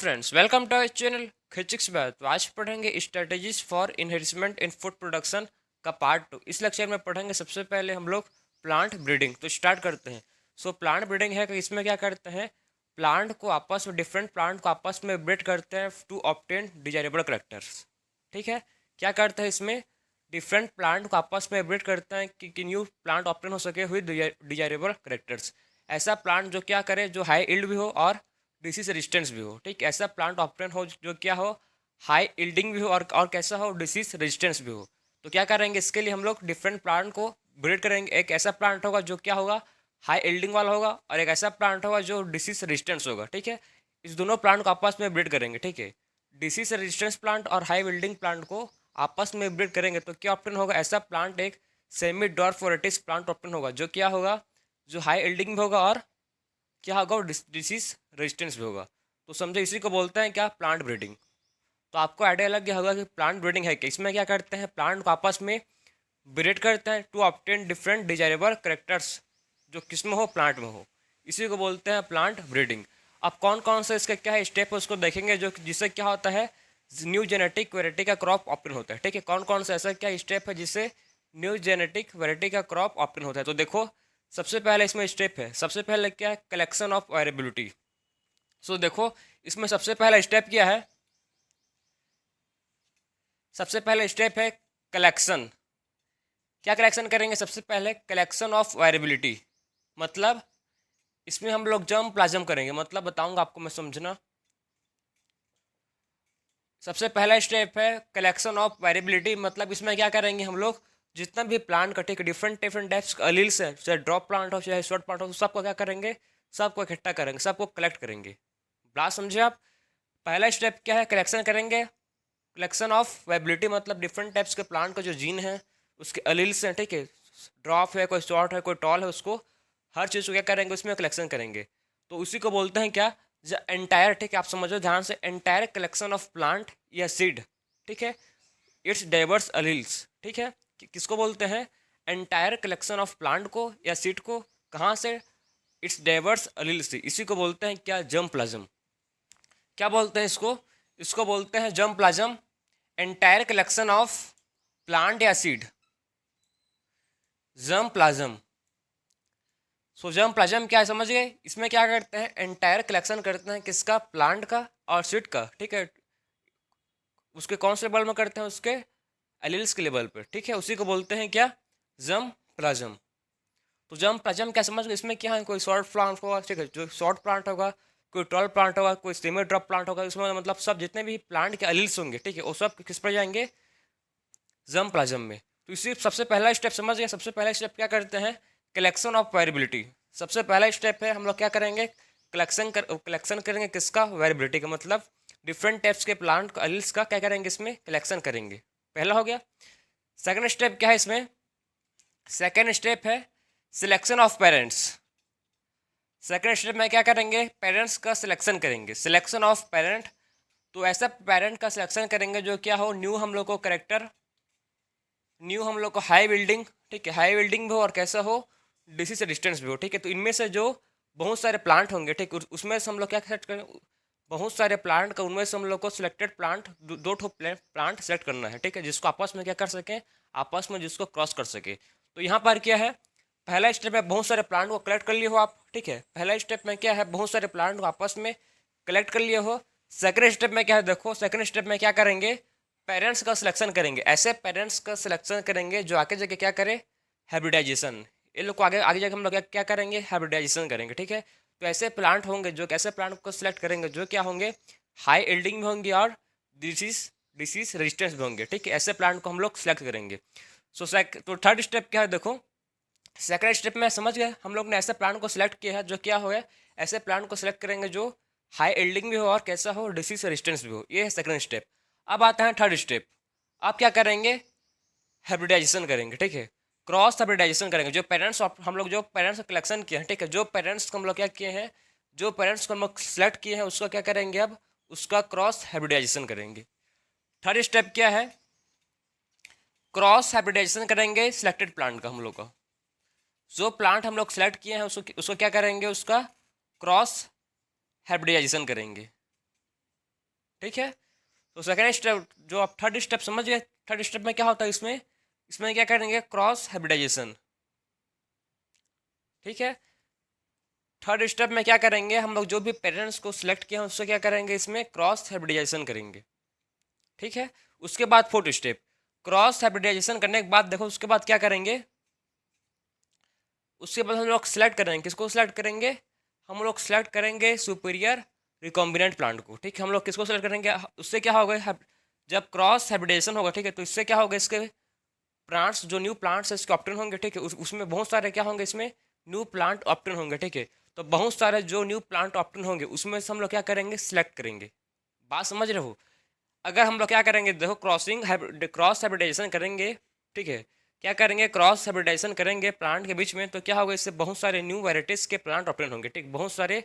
Friends, welcome to our channel खिचिक्स बात। तो आज पढ़ेंगे strategies for enhancement in food production का पार्ट 2। इस लेक्चर में पढ़ेंगे सबसे पहले हम लोग प्लांट ब्रीडिंग। तो स्टार्ट करते हैं। प्लांट ब्रीडिंग है कि इसमें क्या करते हैं, प्लांट को आपस में डिफरेंट प्लांट को आपस में ब्रीड करते हैं टू ऑब्टेन डिजायरेबल करेक्टर्स। ठीक है, क्या करते हैं इसमें, डिफरेंट प्लांट को आपस में ब्रीड करते हैं कि न्यू प्लांट ऑब्टेन हो सके विद डिजायरेबल करेक्टर्स। ऐसा प्लांट जो क्या करे, जो हाई इल्ड भी हो और डिसीज रेजिस्टेंस भी हो। ठीक, ऐसा प्लांट ऑप्टेन हो जो क्या हो, हाई इल्डिंग भी हो और कैसा हो, डिसीज रेजिस्टेंस भी हो। तो क्या करेंगे, इसके लिए हम लोग डिफरेंट प्लांट को ब्रीड करेंगे। एक ऐसा प्लांट होगा जो क्या होगा, हाई इल्डिंग वाला होगा, और एक ऐसा प्लांट होगा जो डिसीज रेजिस्टेंस होगा। ठीक है, इस दोनों प्लांट को आपस में ब्रीड करेंगे। ठीक है, डिसीज रेजिस्टेंस प्लांट और हाई इल्डिंग प्लांट को आपस में ब्रीड करेंगे तो क्या ऑप्टेन होगा, ऐसा प्लांट एक semi dwarf varieties plant obtain होगा जो क्या होगा, जो हाई इल्डिंग भी होगा और क्या होगा, डिसीज रेजिस्टेंस भी होगा। तो समझे, इसी को बोलते हैं क्या, प्लांट ब्रीडिंग। तो आपको आइडिया लग गया होगा कि प्लांट ब्रीडिंग है क्या। इसमें क्या करते हैं, प्लांट को आपस में ब्रीड करते हैं to obtain different desirable characters जो किस में हो, प्लांट में हो। इसी को बोलते हैं प्लांट ब्रीडिंग। अब कौन कौन सा इसका क्या है स्टेप है उसको देखेंगे, जो जिससे क्या होता है, न्यू जेनेटिक वेराइटी का क्रॉप ऑप्टेन होता है। ठीक है, कौन कौन सा ऐसा क्या स्टेप है जिससे न्यू जेनेटिक वेराइटी का क्रॉप ऑप्टेन होता है। तो देखो, सबसे पहले इसमें स्टेप है, सबसे पहले क्या है, कलेक्शन ऑफ वेरिएबिलिटी। देखो, इसमें सबसे पहला स्टेप क्या है, सबसे पहला स्टेप है कलेक्शन। क्या कलेक्शन करेंगे, सबसे पहले कलेक्शन ऑफ वेरिएबिलिटी। मतलब इसमें हम लोग जर्म प्लाज्म करेंगे। मतलब बताऊंगा आपको मैं, समझना। सबसे पहला स्टेप है कलेक्शन ऑफ वेरिएबिलिटी। मतलब इसमें क्या करेंगे हम लोग, जितना भी प्लांट का, ठीक है, डिफरेंट डिफरेंट टाइप्स का अलील्स है, चाहे ड्रॉप प्लांट हो चाहे शॉर्ट प्लांट हो, सबको क्या करेंगे, सबको इकट्ठा करेंगे, सबको कलेक्ट करेंगे। बात समझे आप। पहला स्टेप क्या है, कलेक्शन करेंगे। कलेक्शन ऑफ वेबिलिटी मतलब डिफरेंट टाइप्स के प्लांट का जो जीन है, उसके अलील्स हैं, ठीक है, ड्रॉप है, कोई शॉर्ट है, कोई टॉल है, उसको हर चीज़ को क्या करेंगे, उसमें कलेक्शन करेंगे। तो उसी को बोलते हैं क्या, जो एंटायर, ठीक है, आप समझो ध्यान से, एंटायर कलेक्शन ऑफ प्लांट या सीड। ठीक है, इट्स डाइवर्स अलील्स। ठीक है, किसको बोलते हैं, एंटायर कलेक्शन ऑफ प्लांट को या सीड को, कहाँ से, इट्स डाइवर्स अलील से। इसी को बोलते हैं क्या, जर्म प्लाज्म। क्या बोलते हैं इसको, इसको बोलते हैं germ plasm. Entire collection of plant या seed, germ plasm. Germ plasm क्या है, समझ गए। इसमें क्या करते हैं, एंटायर कलेक्शन करते हैं किसका, प्लांट का और सीड का। ठीक है, उसके कौन से लेवल में करते हैं, उसके एलिल्स के लेवल पर। ठीक है, उसी को बोलते हैं क्या, जर्म प्लाज्म। तो जर्म प्लाज्म क्या समझ गए, इसमें क्या है, कोई शॉर्ट प्लांट होगा, ठीक है, जो शॉर्ट प्लांट होगा, कोई टॉल प्लांट होगा, कोई सेमी ड्रॉप प्लांट होगा। इसमें मतलब सब जितने भी प्लांट के एलिल्स होंगे, ठीक है, वो सब किस पर जाएंगे, जर्म प्लाज्म में। तो इसी सबसे पहला स्टेप समझ गए। सबसे पहला स्टेप क्या करते हैं, कलेक्शन ऑफ वेरिएबिलिटी। सबसे पहला स्टेप है, हम लोग क्या करेंगे, कलेक्शन करेंगे किसका, वेरिएबिलिटी का। मतलब डिफरेंट टाइप्स के प्लांट एलिल्स का क्या करेंगे, इसमें कलेक्शन करेंगे। पहला हो गया। सेकंड स्टेप क्या है इसमें, सेकंड स्टेप है selection of parents. Second step में क्या करेंगे, पेरेंट्स का सिलेक्शन करेंगे, सिलेक्शन ऑफ पेरेंट। तो ऐसा पेरेंट का सिलेक्शन करेंगे जो क्या हो, न्यू हम लोग को करेक्टर, न्यू हम लोग को हाई बिल्डिंग, ठीक है, हाई बिल्डिंग भी हो और कैसा हो, डिसीज से डिस्टेंस भी हो। ठीक है, तो इनमें से जो बहुत सारे प्लांट होंगे, ठीक, उसमें से हम लोग क्या सेलेक्ट करें, बहुत सारे प्लांट का, उनमें से हम लोग को सिलेक्टेड प्लांट, दो ठो प्लांट सेलेक्ट करना है। ठीक है, जिसको आपस में क्या कर सके, आपस में जिसको क्रॉस कर सके। तो यहाँ पर क्या है, पहला स्टेप है बहुत सारे प्लांट को कलेक्ट कर लिए हो आप। ठीक है, पहला स्टेप में क्या है, बहुत सारे प्लांट को आपस में कलेक्ट कर लिए हो। सेकंड स्टेप में क्या है, देखो सेकंड स्टेप में क्या करेंगे, पेरेंट्स का सिलेक्शन करेंगे। ऐसे पेरेंट्स का सिलेक्शन करेंगे जो आगे जाके क्या करे, हाइब्रिडाइजेशन। ये लोग को आगे आगे जाके हम लोग क्या करेंगे, हाइब्रिडाइजेशन करेंगे। ठीक है, तो ऐसे प्लांट होंगे, जो ऐसे प्लांट को सिलेक्ट करेंगे जो क्या होंगे, हाई एल्डिंग भी होंगे और डिसीज डिसीज रेजिस्टेंस भी होंगे। ठीक है, ऐसे प्लांट को हम लोग सेलेक्ट करेंगे। तो थर्ड स्टेप क्या है, देखो सेकंड स्टेप में समझ गए, हम लोग ने ऐसे प्लांट को सिलेक्ट किया है जो क्या हो गया, ऐसे प्लांट को सिलेक्ट करेंगे जो हाई एल्डिंग भी हो और कैसा हो, डिसीज रेजिस्टेंस भी हो। ये है सेकंड स्टेप। अब आता है थर्ड स्टेप। आप क्या करेंगे, हाइब्रिडाइजेशन करेंगे। ठीक है, क्रॉस हाइब्रिडाइजेशन करेंगे। जो पेरेंट्स हम लोग जो पेरेंट्स का कलेक्शन किए हैं, ठीक है, जो पेरेंट्स को हम लोग क्या किए हैं, जो पेरेंट्स को हम लोग सेलेक्ट किए हैं उसका क्या करेंगे, अब उसका क्रॉस हाइब्रिडाइजेशन करेंगे। थर्ड स्टेप क्या है, क्रॉस हाइब्रिडाइजेशन करेंगे सिलेक्टेड प्लांट का। हम लोग का जो प्लांट हम लोग सेलेक्ट किए हैं उसको उसको क्या करेंगे, उसका क्रॉस हाइब्रिडाइजेशन करेंगे। ठीक है। तो सेकेंड स्टेप जो आप थर्ड स्टेप समझ गए, थर्ड स्टेप में क्या होता है, इसमें इसमें क्या करेंगे, क्रॉस हाइब्रिडाइजेशन। ठीक है। थर्ड स्टेप में क्या करेंगे हम लोग, जो भी पेरेंट्स को सिलेक्ट किया है उससे क्या करेंगे, इसमें क्रॉस हाइब्रिडाइजेशन करेंगे। ठीक है। उसके बाद फोर्थ स्टेप, क्रॉस हाइब्रिडाइजेशन करने के बाद देखो उसके बाद क्या करेंगे, उसके बाद हम लोग सेलेक्ट करेंगे, किसको सेलेक्ट करेंगे, हम लोग सेलेक्ट करेंगे सुपीरियर रिकॉम्बिनेंट प्लांट को। ठीक है। हम लोग किसको सेलेक्ट करेंगे, उससे क्या होगा, जब क्रॉस हाइब्रिडाइजेशन होगा, ठीक है, तो इससे क्या होगा, इसके प्लांट्स जो न्यू प्लांट्स है इसके ऑप्टेन होंगे। ठीक है। उसमें बहुत सारे क्या होंगे, इसमें न्यू प्लांट ऑप्टेन होंगे। ठीक है। तो बहुत सारे जो न्यू प्लांट ऑप्टेन होंगे उसमें से हम लोग क्या करेंगे, सिलेक्ट करेंगे। बात समझ रहे हो। अगर हम लोग क्या करेंगे, देखो क्रॉस हाइब्रिडाइजेशन करेंगे। ठीक है। क्या करेंगे, क्रॉस हाइब्रिडाइजेशन करेंगे प्लांट के बीच में, तो क्या होगा, इससे बहुत सारे न्यू वैराइटीज़ के प्लांट ऑप्टेन होंगे। ठीक, बहुत सारे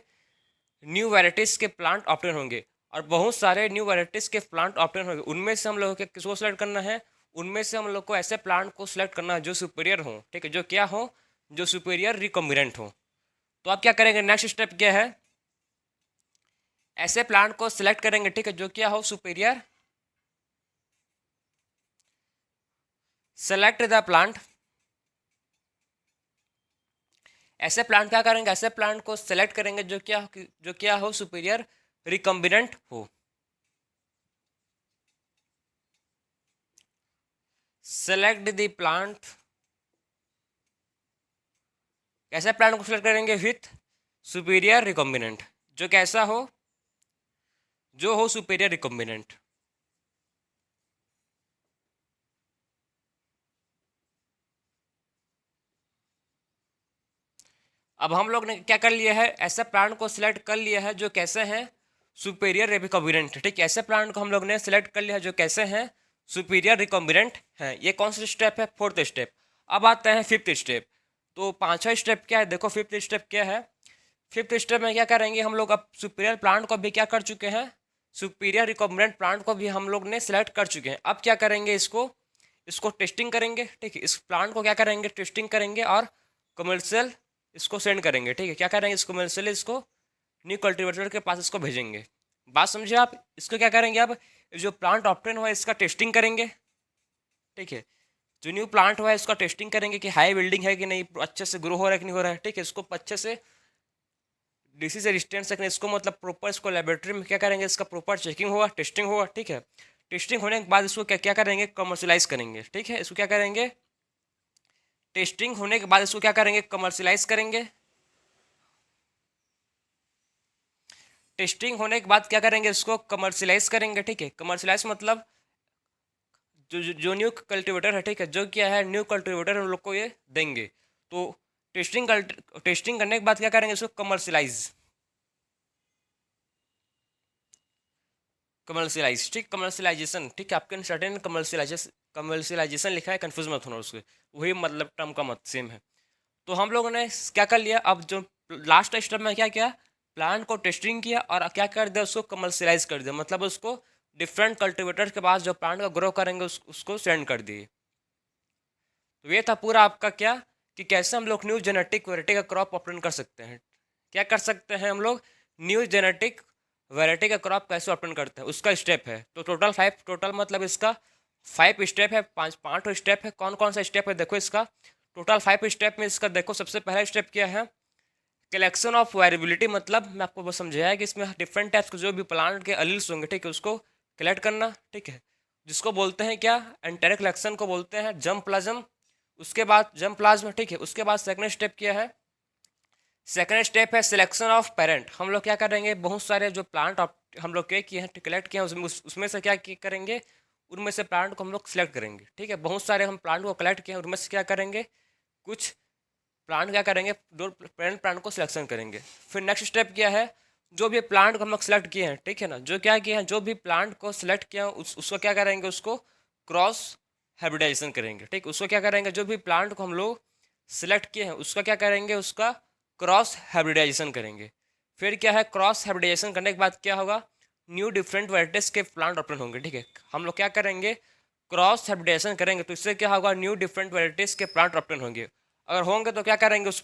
न्यू वैराइटीज़ के प्लांट ऑप्टेन होंगे, और बहुत सारे न्यू वैराइटीज़ के प्लांट ऑप्टेन होंगे। उनमें से हम लोग किसको सेलेक्ट करना है, उनमें से हम लोग को ऐसे प्लांट को सिलेक्ट करना है जो सुपीरियर हो। ठीक है। जो क्या हो, जो सुपीरियर रिकॉम्बिनेंट हो। तो आप क्या करेंगे, नेक्स्ट स्टेप क्या है, ऐसे प्लांट को सिलेक्ट करेंगे। ठीक है। जो क्या हो, सुपीरियर, सेलेक्ट द प्लांट। ऐसे प्लांट क्या करेंगे, ऐसे प्लांट को सेलेक्ट करेंगे जो क्या हो, सुपीरियर रिकॉम्बिनेंट हो। सेलेक्ट द प्लांट, ऐसे प्लांट को सिलेक्ट करेंगे विथ सुपीरियर रिकॉम्बिनेंट, जो कैसा हो, जो हो सुपीरियर रिकॉम्बिनेंट। अब हम लोग ने क्या कर लिया है, ऐसे प्लांट को सिलेक्ट कर लिया है जो कैसे हैं, सुपीरियर रिकॉम्बिनेंट। ठीक, ऐसे प्लांट को हम लोग ने सिलेक्ट कर लिया है जो कैसे हैं, सुपीरियर रिकॉम्बिनेंट हैं। ये कौन सा स्टेप है, फोर्थ स्टेप। अब आते हैं फिफ्थ स्टेप। तो पांचवा स्टेप क्या है, देखो फिफ्थ स्टेप क्या है। फिफ्थ स्टेप में क्या करेंगे हम लोग, अब सुपीरियर प्लांट को भी क्या कर चुके हैं, सुपीरियर रिकॉम्बिनेंट प्लांट को भी हम लोग ने सिलेक्ट कर चुके हैं। अब क्या करेंगे, इसको इसको टेस्टिंग करेंगे। ठीक है। इस प्लांट को क्या करेंगे, टेस्टिंग करेंगे और कमर्शियल इसको सेंड करेंगे। ठीक है। क्या करेंगे, इसको कमर्शियल इसको न्यू कल्टीवेटर के पास इसको भेजेंगे। बात समझे आप। इसको क्या करेंगे, अब जो प्लांट ऑप्टेन हुआ है इसका टेस्टिंग करेंगे। ठीक है। जो न्यू प्लांट हुआ है इसका टेस्टिंग करेंगे कि हाई बिल्डिंग है कि नहीं, अच्छे से ग्रो हो रहा है कि नहीं हो रहा है। ठीक है। इसको अच्छे से डिसीज रेजिस्टेंस रखना, इसको मतलब प्रॉपर इसको लेबोरेटरी में क्या करेंगे, इसका प्रॉपर चेकिंग होगा, टेस्टिंग होगा। ठीक है। टेस्टिंग होने के बाद इसको क्या क्या करेंगे, कमर्शलाइज करेंगे। ठीक है। इसको क्या करेंगे, टेस्टिंग होने के बाद इसको क्या करेंगे, कमर्शलाइज करेंगे। टेस्टिंग होने के बाद क्या करेंगे, इसको कमर्शलाइज करेंगे। ठीक है। कमर्शलाइज मतलब जो न्यू कल्टीवेटर है, ठीक है, जो क्या है न्यू कल्टीवेटर हम लोग को ये देंगे। तो टेस्टिंग करने के बाद क्या करेंगे, इसको कमर्शलाइज, कमर्शलाइज। ठीक, कमर्शलाइजेशन। ठीक है। आपके सर्टेन कमर्शलाइजेशन लिखा है, कंफ्यूज मत होना उसके, वही मतलब टर्म का मत सेम है। तो हम लोगों ने क्या कर लिया, अब जो लास्ट स्टेप में क्या किया, प्लांट को टेस्टिंग किया और क्या कर दिया, उसको कमर्शलाइज कर दिया, मतलब उसको डिफरेंट कल्टीवेटर के पास जो प्लांट का ग्रो करेंगे उसको सेंड कर दिए। तो ये था पूरा आपका क्या, कि कैसे हम लोग न्यू जेनेटिक वैरायटी का क्रॉप ऑप्टेन कर सकते हैं। क्या कर सकते हैं हम लोग, न्यू जेनेटिक वैरायटी का क्रॉप कैसे ऑप्टेन करते हैं, उसका स्टेप है। तो टोटल मतलब इसका 5 स्टेप है, पाँच स्टेप है। कौन कौन सा स्टेप है, देखो इसका टोटल 5 स्टेप में इसका देखो सबसे पहला स्टेप क्या है, कलेक्शन ऑफ वेरिएबिलिटी। मतलब मैं आपको बस समझाया कि इसमें डिफरेंट टाइप्स के जो भी प्लांट के अलील्स होंगे, ठीक है, उसको कलेक्ट करना। ठीक है। जिसको बोलते हैं क्या, एंटेरिक कलेक्शन को बोलते हैं जम प्लाज्म। उसके बाद जम प्लाज्म। ठीक है। उसके बाद सेकंड स्टेप क्या है, सेकंड स्टेप है सिलेक्शन ऑफ पेरेंट। हम लोग क्या करेंगे, बहुत सारे जो प्लांट हम लोग क्या किए हैं, कलेक्ट किए हैं, उसमें से क्या करेंगे, उनमें से प्लांट को हम लोग सिलेक्ट करेंगे। ठीक है। बहुत सारे हम प्लांट को कलेक्ट किए हैं, उनमें से क्या करेंगे, कुछ प्लांट क्या करेंगे, दो पेरेंट प्लांट को सिलेक्शन करेंगे। फिर नेक्स्ट स्टेप क्या है, जो भी प्लांट को हम लोग सेलेक्ट किए हैं, ठीक है ना, जो क्या किए हैं, जो भी प्लांट को सिलेक्ट किया है उसको क्या करेंगे, उसको क्रॉस हाइब्रिडाइजेशन करेंगे। ठीक, उसको क्या करेंगे, जो भी प्लांट को हम लोग सिलेक्ट किए हैं उसका क्या करेंगे, उसका क्रॉस हाइब्रिडाइजेशन करेंगे। फिर क्या है, क्रॉस हाइब्रिडाइजेशन करने के बाद क्या होगा, न्यू डिफरेंट वैराइटीज के प्लांट ओपन होंगे। ठीक है। हम लोग क्या करेंगे, क्रॉस हाइब्रिडाइजेशन करेंगे, तो इससे क्या होगा, न्यू डिफरेंट वैराइटीज के प्लांट ओपन होंगे। अगर होंगे तो क्या करेंगे, उस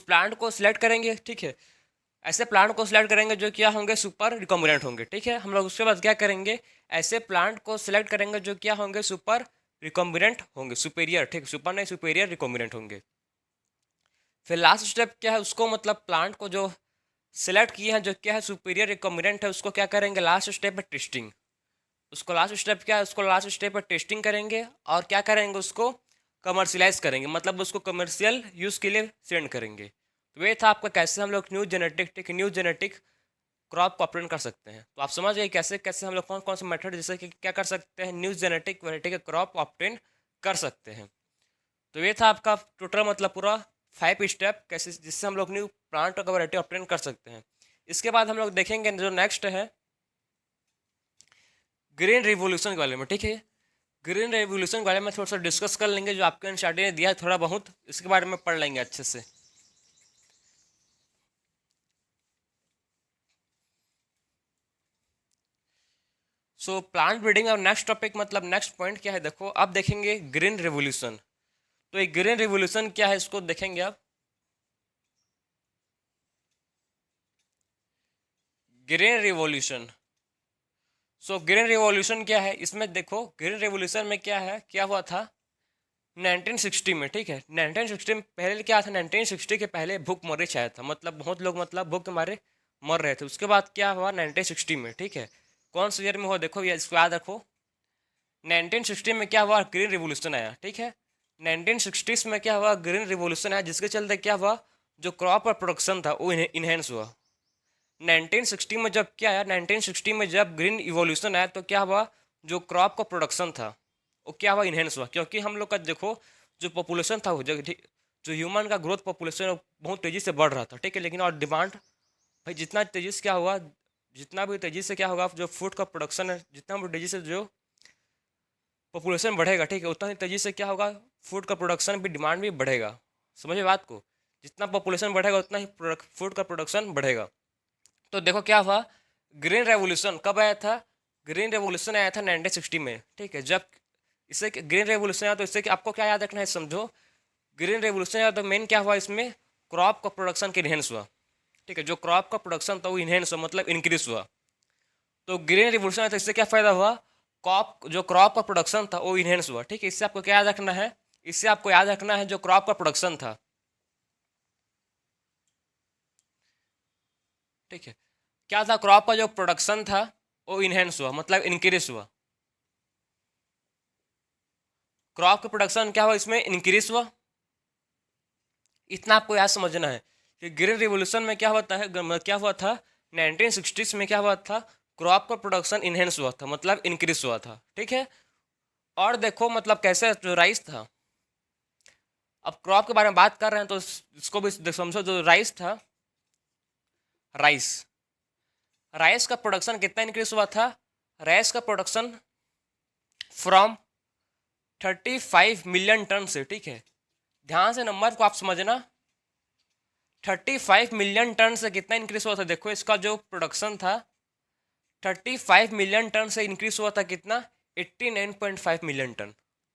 प्लांट को सिलेक्ट करेंगे। ठीक है। ऐसे प्लांट को सिलेक्ट करेंगे जो क्या होंगे, सुपर रिकॉम्बिनेंट होंगे। ठीक है, हम लोग उसके बाद क्या करेंगे, ऐसे प्लांट को सिलेक्ट करेंगे जो क्या होंगे, सुपर रिकॉम्बिनेंट होंगे, सुपेरियर, ठीक, सुपर नहीं सुपेरियर रिकॉम्बिनेंट होंगे। फिर लास्ट स्टेप क्या है, उसको मतलब प्लांट को जो सिलेक्ट किए हैं जो क्या है सुपीरियर रिकॉम्बिनेंट है, उसको क्या करेंगे, लास्ट स्टेप है टेस्टिंग। उसको लास्ट स्टेप क्या है, उसको लास्ट स्टेप पर टेस्टिंग करेंगे और क्या करेंगे, उसको कमर्शियलाइज करेंगे, मतलब उसको कमर्शियल यूज़ के लिए सेंड करेंगे। तो ये था आपका कैसे हम लोग न्यू जेनेटिक, ठीक, न्यू जेनेटिक क्रॉप को ऑप्टेन कर सकते हैं। तो आप समझ गए कैसे कैसे हम लोग कौन कौन से मेथड जैसे कि क्या कर सकते हैं, न्यू जेनेटिक वैरायटी के क्रॉप ऑप्टेन कर सकते हैं। तो ये था आपका टोटल मतलब पूरा 5 स्टेप कैसे जिससे हम लोग न्यू प्लांट का वैरायटी ऑप्टेन कर सकते हैं। इसके बाद हम लोग देखेंगे जो नेक्स्ट है ग्रीन रिवोल्यूशन के बारे में। ठीक है, ग्रीन रेवोल्यूशन के बारे में थोड़ा सा डिस्कस कर लेंगे, जो आपके एनसीईआरटी ने दिया है थोड़ा बहुत, इसके बारे में पढ़ लेंगे अच्छे से। सो प्लांट ब्रीडिंग और नेक्स्ट टॉपिक मतलब नेक्स्ट पॉइंट क्या है, देखो अब देखेंगे ग्रीन रेवोल्यूशन। तो एक ग्रीन रेवोल्यूशन क्या है इसको देखेंगे आप। Green revolution, so green revolution क्या है, इसमें देखो ग्रीन रिवॉल्यूशन में क्या है, क्या हुआ था 1960 में। ठीक है, 1960 में पहले क्या था, 1960 के पहले भूखमरी छाया था, मतलब बहुत लोग मतलब भूख के मारे मर रहे थे। उसके बाद क्या हुआ 1960 में, ठीक है, कौन सा ईयर में हुआ देखो, ये इसको याद रखो। 1960 में क्या हुआ, ग्रीन रिवोल्यूशन आया। ठीक है, 1960s में क्या हुआ, ग्रीन रिवोल्यूशन आया, जिसके चलते क्या हुआ, जो क्रॉप और प्रोडक्शन था वो इन्हेंस हुआ। 1960 में जब क्या आया, 1960 में जब ग्रीन इवोल्यूशन आया तो क्या हुआ, जो क्रॉप का प्रोडक्शन था वो क्या हुआ, इन्हेंस हुआ। क्योंकि हम लोग का देखो जो पॉपुलेशन था वो जो ह्यूमन का ग्रोथ पॉपुलेशन बहुत तेज़ी से बढ़ रहा था। ठीक है, लेकिन और डिमांड भाई जितना तेज़ी से क्या हुआ, जितना भी तेज़ी से क्या होगा, जो फूड का प्रोडक्शन है, जितना भी तेज़ी से जो पॉपुलेशन बढ़ेगा, ठीक है, उतना ही तेज़ी से क्या होगा, फूड का प्रोडक्शन भी, डिमांड भी बढ़ेगा। समझिए बात को, जितना पॉपुलेशन बढ़ेगा उतना ही फूड का प्रोडक्शन बढ़ेगा। तो देखो क्या हुआ, ग्रीन रेवोल्यूशन कब आया था, ग्रीन रेवोल्यूशन आया था 1960 में। ठीक है, जब इसे ग्रीन रेवोल्यूशन आया तो इससे आपको क्या याद रखना है, समझो ग्रीन रेवोल्यूशन आया तो मेन क्या हुआ, इसमें क्रॉप का प्रोडक्शन के इनहेंस हुआ। ठीक है, जो क्रॉप का प्रोडक्शन था वो इनहेंस हुआ, मतलब इंक्रीज हुआ। तो ग्रीन रिवोल्यूशन आया तो इससे क्या फायदा हुआ, क्रॉप जो क्रॉप का प्रोडक्शन था वो इनहेंस हुआ। ठीक है, इससे आपको क्या याद रखना है, इससे आपको याद रखना है जो क्रॉप का प्रोडक्शन था। ठीक है, क्या था, क्रॉप का जो प्रोडक्शन था वो इनहेंस हुआ, मतलब इंक्रीज हुआ। क्रॉप का प्रोडक्शन क्या हुआ, इसमें इंक्रीज हुआ। इतना आपको याद समझना है कि ग्रीन रिवोल्यूशन में क्या होता है, क्या हुआ था 1960s में, क्या हुआ था, क्रॉप का प्रोडक्शन इनहेंस हुआ था, मतलब इंक्रीज हुआ था। ठीक है, और देखो मतलब कैसे जो राइस था, अब क्रॉप के बारे में बात कर रहे हैं तो इसको भी समझो, जो राइस था, राइस राइस का प्रोडक्शन कितना इंक्रीज हुआ था, राइस का प्रोडक्शन फ्रॉम 35 मिलियन टन से। ठीक है, ध्यान से नंबर को आप समझना, 35 मिलियन टन से कितना इंक्रीज हुआ था, देखो इसका जो प्रोडक्शन था 35 मिलियन टन से इंक्रीज हुआ था कितना, 89.5 मिलियन टन।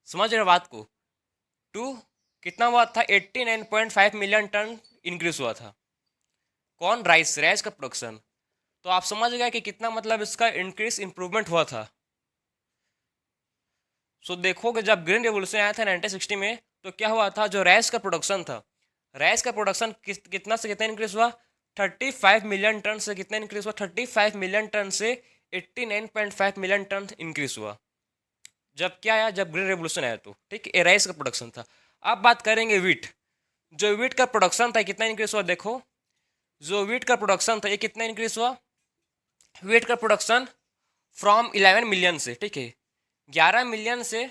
समझ रहे बात को, टू कितना हुआ था, 89.5 मिलियन टन इंक्रीज हुआ था। कौन, राइस, राइस का प्रोडक्शन। तो आप समझ गए कि कितना मतलब इसका इंक्रीज इंप्रूवमेंट हुआ था। सो देखोगे जब ग्रीन रेवोल्यूशन आया था 1960 में तो क्या हुआ था, जो राइस का प्रोडक्शन था, राइस का प्रोडक्शन कितना से कितना इंक्रीज हुआ, 35 मिलियन टन से कितना इंक्रीज हुआ, 35 मिलियन टन से 89.5 मिलियन टन इंक्रीज हुआ। जब क्या आया, जब ग्रीन रेवोल्यूशन आया तो। ठीक है, राइस का प्रोडक्शन था। अब बात करेंगे वीट, जो वीट का प्रोडक्शन था कितना इंक्रीज हुआ, देखो जो वीट का प्रोडक्शन था ये कितना इंक्रीज हुआ, वीट का प्रोडक्शन फ्रॉम 11 मिलियन से, ठीक है, 11 मिलियन से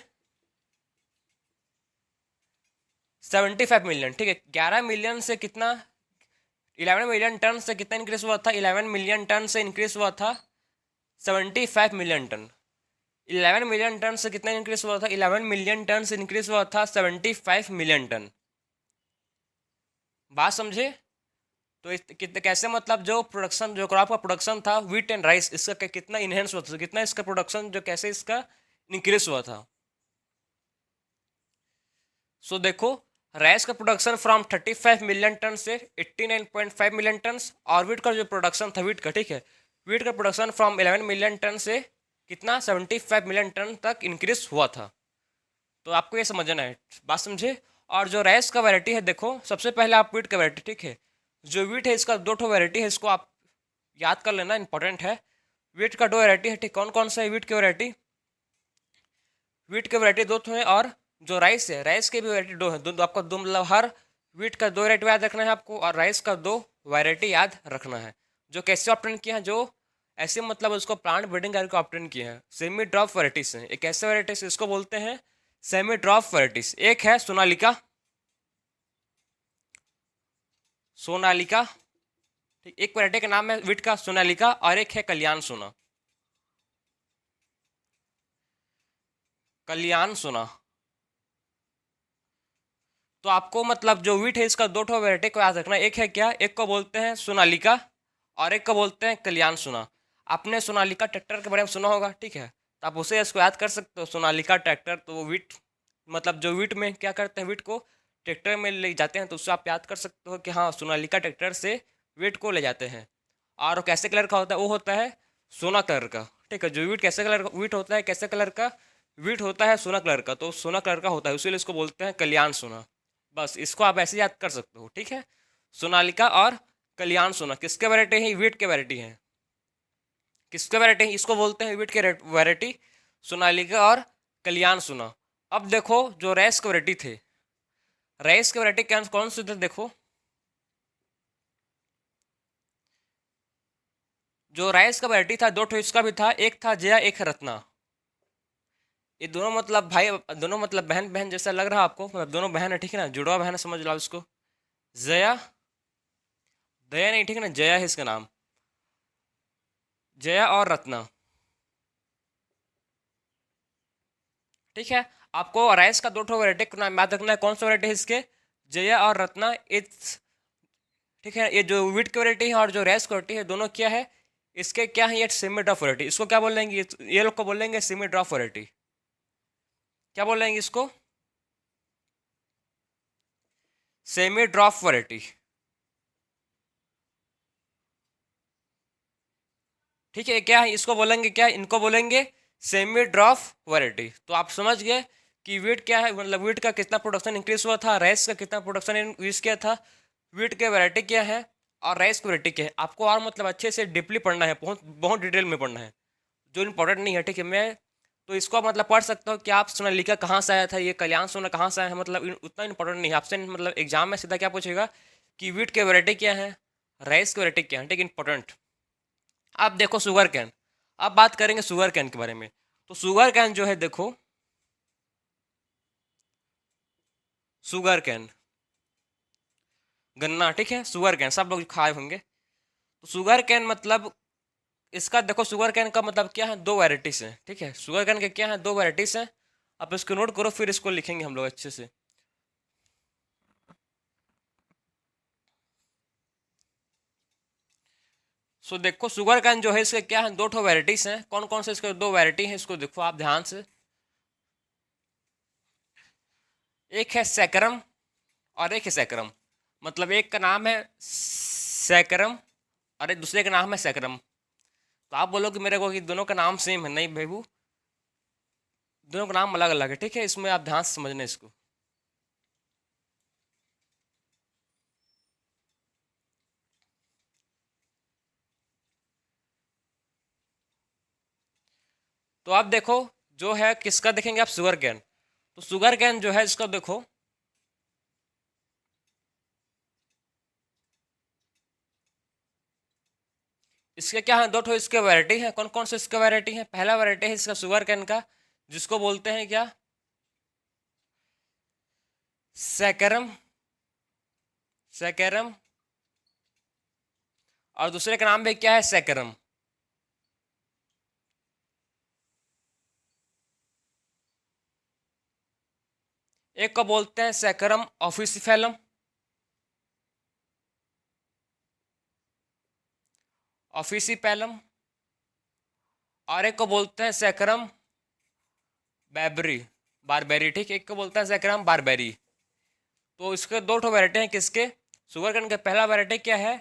75 मिलियन। ठीक है, 11 मिलियन से कितना, 11 मिलियन टन से कितना इंक्रीज हुआ था, 11 मिलियन टन से इंक्रीज हुआ था 75 मिलियन टन। 11 मिलियन टन से कितना इंक्रीज हुआ था, 11 मिलियन टन से इंक्रीज हुआ था 75 मिलियन टन। बात समझे, तो कैसे मतलब जो प्रोडक्शन, जो क्रॉप का प्रोडक्शन था व्हीट एंड राइस, इसका कितना इनहेंस हुआ था, कितना इसका प्रोडक्शन जो कैसे इसका इंक्रीज हुआ था। सो देखो राइस का प्रोडक्शन फ्रॉम 35 मिलियन टन से 89.5 मिलियन टन, और वीट का जो प्रोडक्शन था वीट का, ठीक है, वीट का प्रोडक्शन फ्रॉम 11 मिलियन टन से कितना 75 मिलियन टन तक इंक्रीज हुआ था। तो आपको ये समझना है, बात समझे। और जो राइस का वैरायटी है, देखो सबसे पहले आप वीट का वैरायटी, ठीक है, जो वीट है इसका दो ठो वैरायटी है, इसको आप याद कर लेना, इंपॉर्टेंट है। वीट का दो वैरायटी है, ठीक, कौन कौन सा है वीट की वैरायटी? वीट की वैरायटी दो ठो है, और जो राइस है, राइस की भी वैरायटी दो है, दो आपको दो, मतलब हर वीट का दो वैरायटी याद रखना है आपको, और राइस का दो वैरायटी याद रखना है। जो कैसे ऑप्टेन किया है, जो ऐसे मतलब उसको प्लांट ब्रीडिंग करके ऑप्टेन किए हैं, सेमी ड्रॉप वैराइटीज हैं। एक ऐसे वैराइटीज इसको बोलते हैं सेमी ड्रॉप वैराइटीज। एक है सोनालिका, सोनालिका, ठीक, एक वैरायटी का नाम है वीट का सोनालिका, और एक है कल्याण सोना, कल्याण सोना। तो आपको मतलब जो वीट है इसका दो ठो वैरायटी को याद रखना है। एक है क्या, एक को बोलते हैं सोनालिका, और एक को बोलते हैं कल्याण सोना। आपने सोनालिका ट्रैक्टर के बारे में सुना होगा, ठीक है, तो आप उसे इसको याद कर सकते हो, सोनालिका ट्रैक्टर। तो वो वीट, मतलब जो वीट में क्या करते हैं, वीट को ट्रैक्टर में ले जाते हैं, तो उससे आप याद कर सकते हो कि हाँ, सोनालिका ट्रैक्टर से वीट को ले जाते हैं। और वो कैसे कलर का होता है, वो होता है सोना कलर का, ठीक है। जो वीट कैसे कलर का वीट होता है, कैसे कलर का वीट होता है, सोना कलर का, तो सोना कलर का होता है, इसीलिए इसको बोलते हैं कल्याण सोना। बस इसको आप ऐसे याद कर सकते हो, ठीक है। सोनालिका और कल्याण सोना किसके वैरायटी है? वीट के वैरायटी है। किसके वैरायटी है? इसको बोलते हैं वीट के वैरायटी, सोनालिका और कल्याण सोना। अब देखो जो रैस के वैरायटी थे, रैस के वैरायटी कौन से थे, देखो जो राइस का वैरायटी था, दो ठो इसका भी था, एक था जया, एक है रत्ना। ये दोनों मतलब भाई, दोनों मतलब बहन बहन जैसा लग रहा है आपको, मतलब दोनों बहन है, ठीक है ना, जुड़वा बहन है, समझ लो इसको। जया, दया नहीं, ठीक है ना, जया है इसका नाम, जया और रत्ना, ठीक है। आपको राइस का दो ठो वैरायटी का नाम याद रखना है, कौन सा वैरायटी है इसके? जया और रत्ना, इट्स, ठीक है। ये जो वीट की वैरायटी है और जो राइस की वैरायटी है, दोनों क्या है, इसके क्या है, ये सेमी ड्रॉप वैरायटी। इसको क्या बोलेंगे, ये लोग को बोलेंगे सेमी ड्रॉप वैरायटी। क्या बोलेंगे इसको? सेमी ड्रॉप वैरायटी, ठीक है। क्या है, इसको बोलेंगे क्या, इनको बोलेंगे सेमी ड्रॉप वैरायटी। तो आप समझ गए कि वीट क्या है, मतलब वीट का कितना प्रोडक्शन इंक्रीज हुआ था, राइस का कितना प्रोडक्शन इंक्रीज किया था, वीट के वैरायटी क्या है और राइस की वैरायटी क्या है। आपको और मतलब अच्छे से डीपली पढ़ना है, बहुत बहुत डिटेल में पढ़ना है, जो इंपॉर्टेंट नहीं है, ठीक है। मैं तो इसको आप मतलब पढ़ सकता हूँ कि आप सोनालिका कहाँ से आया था, ये कल्याण सोना कहाँ से आया है, मतलब उतना इंपॉर्टेंट नहीं है आपसे। मतलब एग्जाम में सीधा क्या पूछेगा कि वीट के वैरायटी क्या है, राइस की वैरायटी क्या है, ठीक है, इंपॉर्टेंट। अब देखो शुगर कैन, अब बात करेंगे शुगर कैन के बारे में। तो शुगर कैन जो है, देखो शुगर कैन, गन्ना, ठीक है, शुगर कैन सब लोग खाए होंगे। तो शुगर कैन मतलब इसका देखो, शुगर कैन का मतलब क्या है, दो वैरायटीज हैं, ठीक है। शुगर कैन के क्या है, दो वैरायटीज हैं। आप इसको नोट करो, फिर इसको लिखेंगे हम लोग अच्छे से। सो देखो शुगर कैन जो है, इसके क्या है, दो ठो वैरायटीज हैं। कौन कौन से इसके दो वैरायटी हैं, इसको देखो आप ध्यान से। एक है सैकरम और एक है सैकरम, मतलब एक का नाम है सैकरम और एक दूसरे का नाम है सैकरम। तो आप बोलो कि मेरे को कि दोनों का नाम सेम है, नहीं भाई, दोनों का नाम अलग अलग है, ठीक है। इसमें आप ध्यान से समझना इसको। तो आप देखो जो है किसका देखेंगे आप, शुगर कैन। तो शुगर कैन जो है इसका देखो, इसके क्या है, दो ठो इसके वैरायटी है। कौन कौन से इसके वैरायटी है? पहला वैरायटी है इसका शुगर कैन का, जिसको बोलते हैं क्या, सैकरम, सैकरम, और दूसरे का नाम भी क्या है, सैकरम। एक को बोलते हैं सैकरम ऑफिसिफेलम, ऑफिसिपेलम, और एक को बोलते हैं सैकरम बैबरी, बारबेरी, ठीक है, एक को बोलते हैं सैकरम बारबेरी। तो इसके दो ठो वैरायटी हैं किसके, शुगर केन के। पहला वैरायटी क्या है,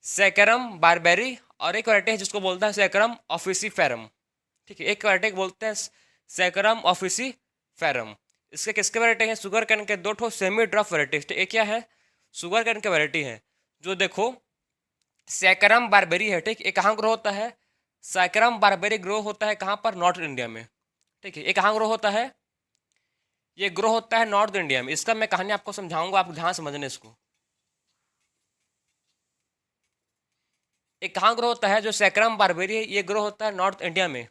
सैकरम बारबेरी, और एक वैरायटी है जिसको बोलता है सैकरम ऑफिसीफेरम। ठीक है, एक वैरायटी बोलते हैं सैकरम ऑफिसीफेरम। इसके किसके वैरायटी हैं, शुगर केन के दो ठो सेमी ड्रॉप वैरायटी। एक क्या है, शुगर केन के वैरायटी है जो देखो सैकरम बारबेरी है। ठीक, ये कहाँ ग्रो होता है, सैकरम बारबेरी ग्रो होता है कहाँ पर, नॉर्थ इंडिया में। ठीक है, ये कहाँ ग्रो होता है, ये ग्रो होता है नॉर्थ इंडिया में। इसका मैं कहानी आपको समझाऊंगा, आप ध्यान समझने इसको। ये कहाँ ग्रो होता है, जो सैकरम बारबेरी है ये ग्रो होता है नॉर्थ इंडिया में।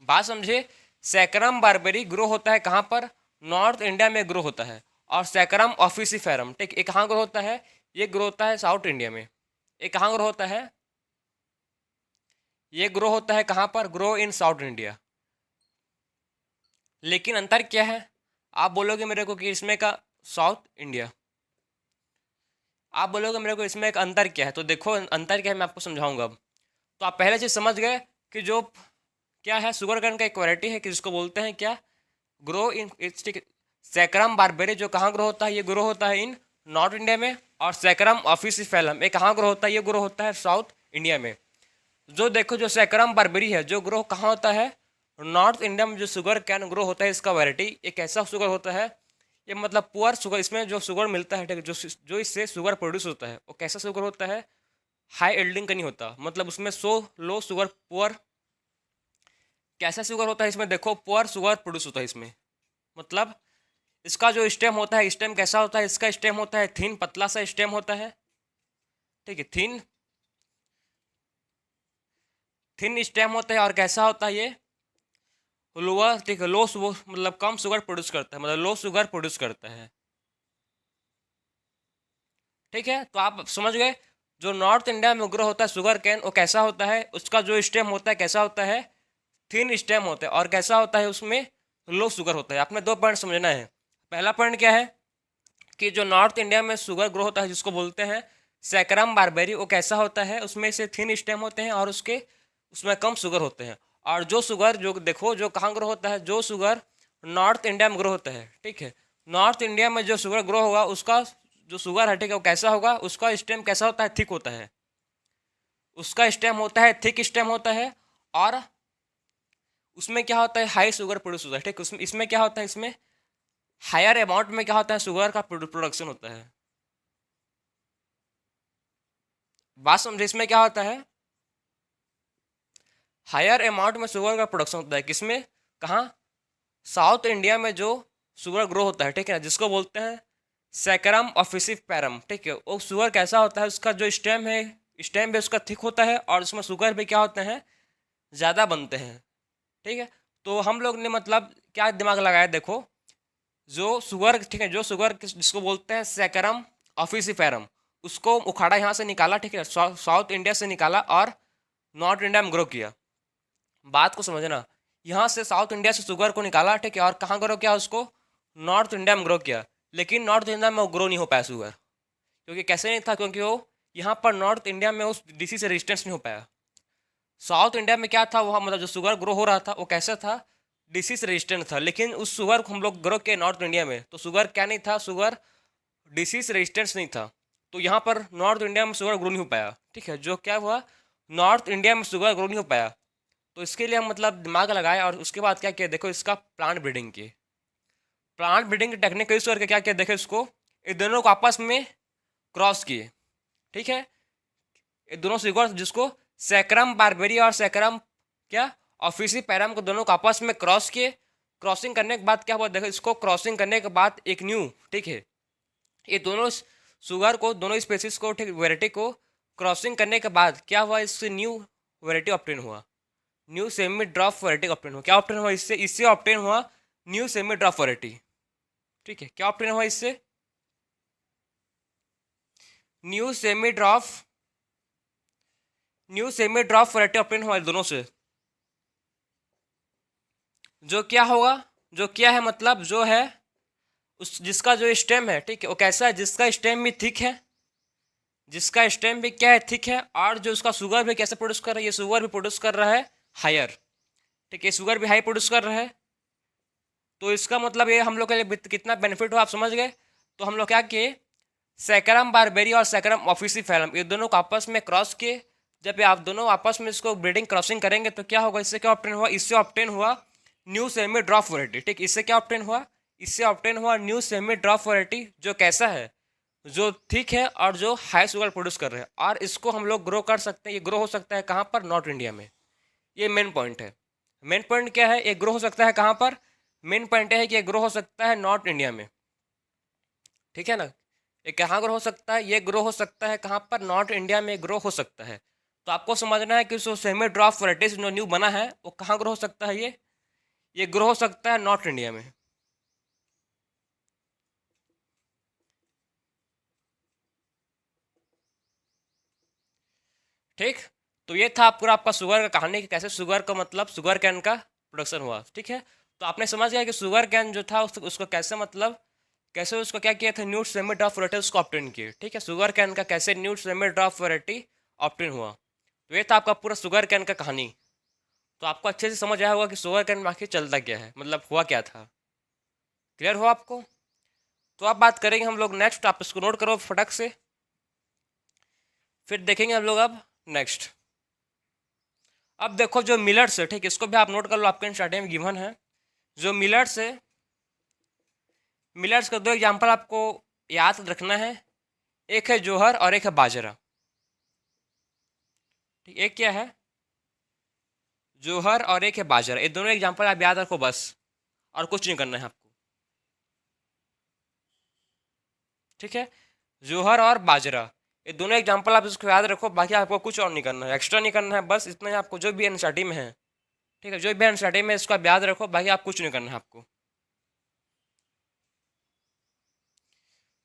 बात समझे, सैकरम बारबेरी ग्रो होता है कहाँ पर, नॉर्थ इंडिया में ग्रो होता है। और सैकरम ऑफिसीफेरम, ठीक, ये कहाँ ग्रो होता है, ये ग्रो होता है साउथ इंडिया में। ये कहाँ ग्रो होता है, ये ग्रो होता है कहाँ पर, ग्रो इन साउथ इंडिया। लेकिन अंतर क्या है, आप बोलोगे मेरे को कि इसमें का साउथ इंडिया, आप बोलोगे मेरे को इसमें एक अंतर क्या है, तो देखो अंतर क्या है मैं आपको समझाऊंगा अब। तो आप पहले चीज समझ गए कि जो क्या है, शुगर केन का एक वैरायटी है कि जिसको बोलते हैं क्या, ग्रो इन, सैकरम बारबेरी जो कहाँ ग्रो होता है, ये ग्रो होता है इन नॉर्थ इंडिया में। और सैकरम ऑफिसीफेरम ये कहाँ ग्रो होता है, ये ग्रो होता है साउथ इंडिया में। जो देखो जो सैकरम बारबेरी है जो ग्रो कहाँ होता है, नॉर्थ इंडिया में। जो शुगर कैन ग्रो होता है इसका वैरायटी एक ऐसा शुगर होता है, ये मतलब पुअर शुगर, इसमें जो शुगर मिलता है, ठीक है, जो इससे शुगर प्रोड्यूस होता है वो कैसा शुगर होता है, हाई एल्डिंग का नहीं होता, मतलब उसमें सो लो शुगर, पुअर कैसा शुगर होता है इसमें, देखो पुअर शुगर प्रोड्यूस होता है इसमें। मतलब इसका जो स्टेम होता है, स्टेम कैसा होता है, इसका स्टेम होता है थिन, पतला सा स्टेम होता है। ठीक है, थिन थिन स्टेम होता है। और कैसा होता है ये, लोअर, ठीक है, लो मतलब कम शुगर प्रोड्यूस करता है, मतलब लो शुगर प्रोड्यूस करता है। ठीक है, तो आप समझ गए जो नॉर्थ इंडिया में ग्रो होता है शुगर कैन वो कैसा होता है, उसका जो स्टेम होता है कैसा होता है, थिन स्टेम होता है। और कैसा होता है, उसमें लो शुगर होता है। आपने दो पॉइंट समझना है। पहला पॉइंट क्या है कि जो नॉर्थ इंडिया में शुगर ग्रो होता है जिसको बोलते हैं सैकरम बारबेरी, वो कैसा होता है, उसमें से थिन स्टेम होते हैं और उसमें कम शुगर होते हैं। और जो शुगर जो देखो जो कहाँ ग्रो होता है, जो शुगर नॉर्थ इंडिया में ग्रो होता है, ठीक है, नॉर्थ इंडिया में जो शुगर ग्रो होगा उसका जो शुगर है, ठीक है, वो कैसा होगा, उसका स्टेम कैसा होता है, थिक होता है। उसका स्टेम होता है थिक स्टेम होता है। और उसमें क्या होता है, हाई शुगर प्रोड्यूस होता है। ठीक, उसमें इसमें क्या होता है, इसमें हायर अमाउंट में क्या होता है, शुगर का प्रोडक्शन होता है। बात समझे, इसमें क्या होता है, हायर अमाउंट में शुगर का प्रोडक्शन होता है। किसमें, कहाँ, साउथ इंडिया में जो शुगर ग्रो होता है, ठीक है, जिसको बोलते हैं सैकरम ऑफिसीफेरम। ठीक है, वो शुगर कैसा होता है, उसका जो स्टेम है, स्टेम भी उसका थिक होता है और उसमें शुगर भी क्या होते हैं, ज़्यादा बनते हैं। ठीक है, तो हम लोग ने मतलब क्या दिमाग लगाया, देखो जो शुगर, ठीक है, जो शुगर जिसको बोलते हैं सैकरम ऑफिसीफेरम, उसको उखाड़ा यहाँ से निकाला, ठीक है, साउथ इंडिया से निकाला और नॉर्थ इंडिया में ग्रो किया। बात को समझना, यहाँ से साउथ इंडिया से शुगर को निकाला, ठीक है, और कहाँ ग्रो किया उसको, नॉर्थ इंडिया में ग्रो किया। लेकिन नॉर्थ इंडिया में वो ग्रो नहीं हो पाया शुगर, क्योंकि कैसे नहीं था, क्योंकि वो यहाँ पर नॉर्थ इंडिया में उस डिसीज से रेजिस्टेंस नहीं हो पाया। साउथ इंडिया में क्या था, वहाँ मतलब जो शुगर ग्रो हो रहा था वो कैसा था, डिसीज रेजिस्टेंट था। लेकिन उस शुगर को हम लोग ग्रो किए नॉर्थ इंडिया में, तो शुगर क्या नहीं था, शुगर डिसीज रेजिस्टेंस नहीं था। तो यहाँ पर नॉर्थ इंडिया में शुगर ग्रो नहीं हो पाया। ठीक है, जो क्या हुआ, नॉर्थ इंडिया में शुगर ग्रो नहीं हो पाया। तो इसके लिए हम मतलब दिमाग लगाए और उसके बाद क्या किया, देखो इसका प्लांट ब्रीडिंग की, प्लांट ब्रीडिंग की टेक्निक यूज करके क्या किया, देखो इसको, ये दोनों को आपस में क्रॉस किए। ठीक है, ये दोनों शुगर जिसको सैकरम बारबेरी और सैकरम क्या ऑफिसीफेरम को दोनों को आपस में क्रॉस किए। क्रॉसिंग करने के बाद क्या हुआ, देखो इसको क्रॉसिंग करने के बाद एक न्यू, ठीक है, ये दोनों शुगर को, दोनों स्पेसिस को, ठीक, वेराइटी को क्रॉसिंग करने के बाद क्या हुआ, इससे न्यू वेराइटी ऑप्टेन हुआ, new semi dwarf variety obtain हुआ। क्या ऑप्टेन हुआ इससे, इससे ऑप्टेन हुआ न्यू सेमी ड्रॉप वेराइटी। ठीक है, क्या ऑप्टेन हुआ इससे, new semi dwarf, new semi dwarf variety obtain हुआ दोनों से। जो क्या होगा, जो क्या है, मतलब जो है उस जिसका जो स्टेम है, ठीक है, वो कैसा है, जिसका स्टेम भी थिक है, जिसका स्टेम भी क्या है, थिक है, और जो उसका शुगर भी कैसे प्रोड्यूस कर रहा है, ये शुगर भी प्रोड्यूस कर रहा है हायर। ठीक है, शुगर भी हाई प्रोड्यूस कर रहा है। तो इसका मतलब ये हम लोग के लिए कितना बेनिफिट हो, आप समझ गए। तो हम लोग क्या किए, सैकरम बारबेरी और सैकरम ऑफिसिफेरम ये दोनों को आपस में क्रॉस किए। जब ये आप दोनों आपस में इसको ब्रीडिंग क्रॉसिंग करेंगे तो क्या होगा, इससे क्या ऑप्टेन हुआ, इससे ऑप्टेन हुआ न्यू सेमी ड्रॉप वैरायटी। ठीक, इससे क्या ऑप्टेन हुआ, इससे ऑप्टेन हुआ न्यू सेमी ड्रॉप वैरायटी, जो कैसा है, जो थिक है और जो हाई शुगर प्रोड्यूस कर रहे हैं। और इसको हम लोग ग्रो कर सकते हैं, ये ग्रो हो सकता है कहाँ पर, नॉर्थ इंडिया में। ये मेन पॉइंट है। मेन पॉइंट क्या है, ये ग्रो हो सकता है कहाँ पर, मेन पॉइंट है कि ये ग्रो हो सकता है नॉर्थ इंडिया में। ठीक है ना, ये कहाँ ग्रो हो सकता है, ये ग्रो हो सकता है कहाँ पर, नॉर्थ इंडिया में ग्रो हो सकता है। तो आपको समझना है कि जो सेमी ड्रॉप वैराइटीज जो न्यू बना है वो कहाँ ग्रो हो सकता है, ये ग्रो हो सकता है नॉर्थ इंडिया में। ठीक, तो ये था पूरा आपका शुगर का कहानी कि कैसे शुगर का मतलब शुगर कैन का प्रोडक्शन हुआ। ठीक है, तो आपने समझ गया कि शुगर कैन जो था उसको कैसे मतलब कैसे उसको क्या किया था, न्यू सेमी ड्रॉप वैरायटी उसको ऑप्टेन किए। ठीक है, शुगर कैन का कैसे new semi drop variety obtain हुआ। तो ये था आपका पूरा शुगर कैन का कहानी। तो आपको अच्छे से समझ आया होगा कि शुगर कैन में आखिर चलता क्या है, मतलब हुआ क्या था। क्लियर हुआ आपको। तो अब बात करेंगे हम लोग नेक्स्ट, आप इसको नोट करो फटक से, फिर देखेंगे हम लोग अब नेक्स्ट। अब देखो जो मिलट्स है, ठीक, इसको भी आप नोट कर लो, आपके स्टार्टिंग में गिवन है। जो मिलट्स है, मिलट्स का दो एग्जांपल आपको याद रखना है, एक है जोहर और एक है बाजरा। ठीक, एक क्या है, जोहर और एक है बाजरा, ये दोनों एग्जांपल आप याद रखो बस, और कुछ नहीं करना है आपको। ठीक है, जोहर और बाजरा ये दोनों एग्जांपल आप इसको याद रखो, बाकी आपको कुछ और नहीं करना है, एक्स्ट्रा नहीं करना है, बस इतना ही आपको जो भी एनसीईआरटी में है। ठीक है, जो भी एनसीईआरटी में इसको आप याद रखो, बाकी आप कुछ नहीं करना है आपको।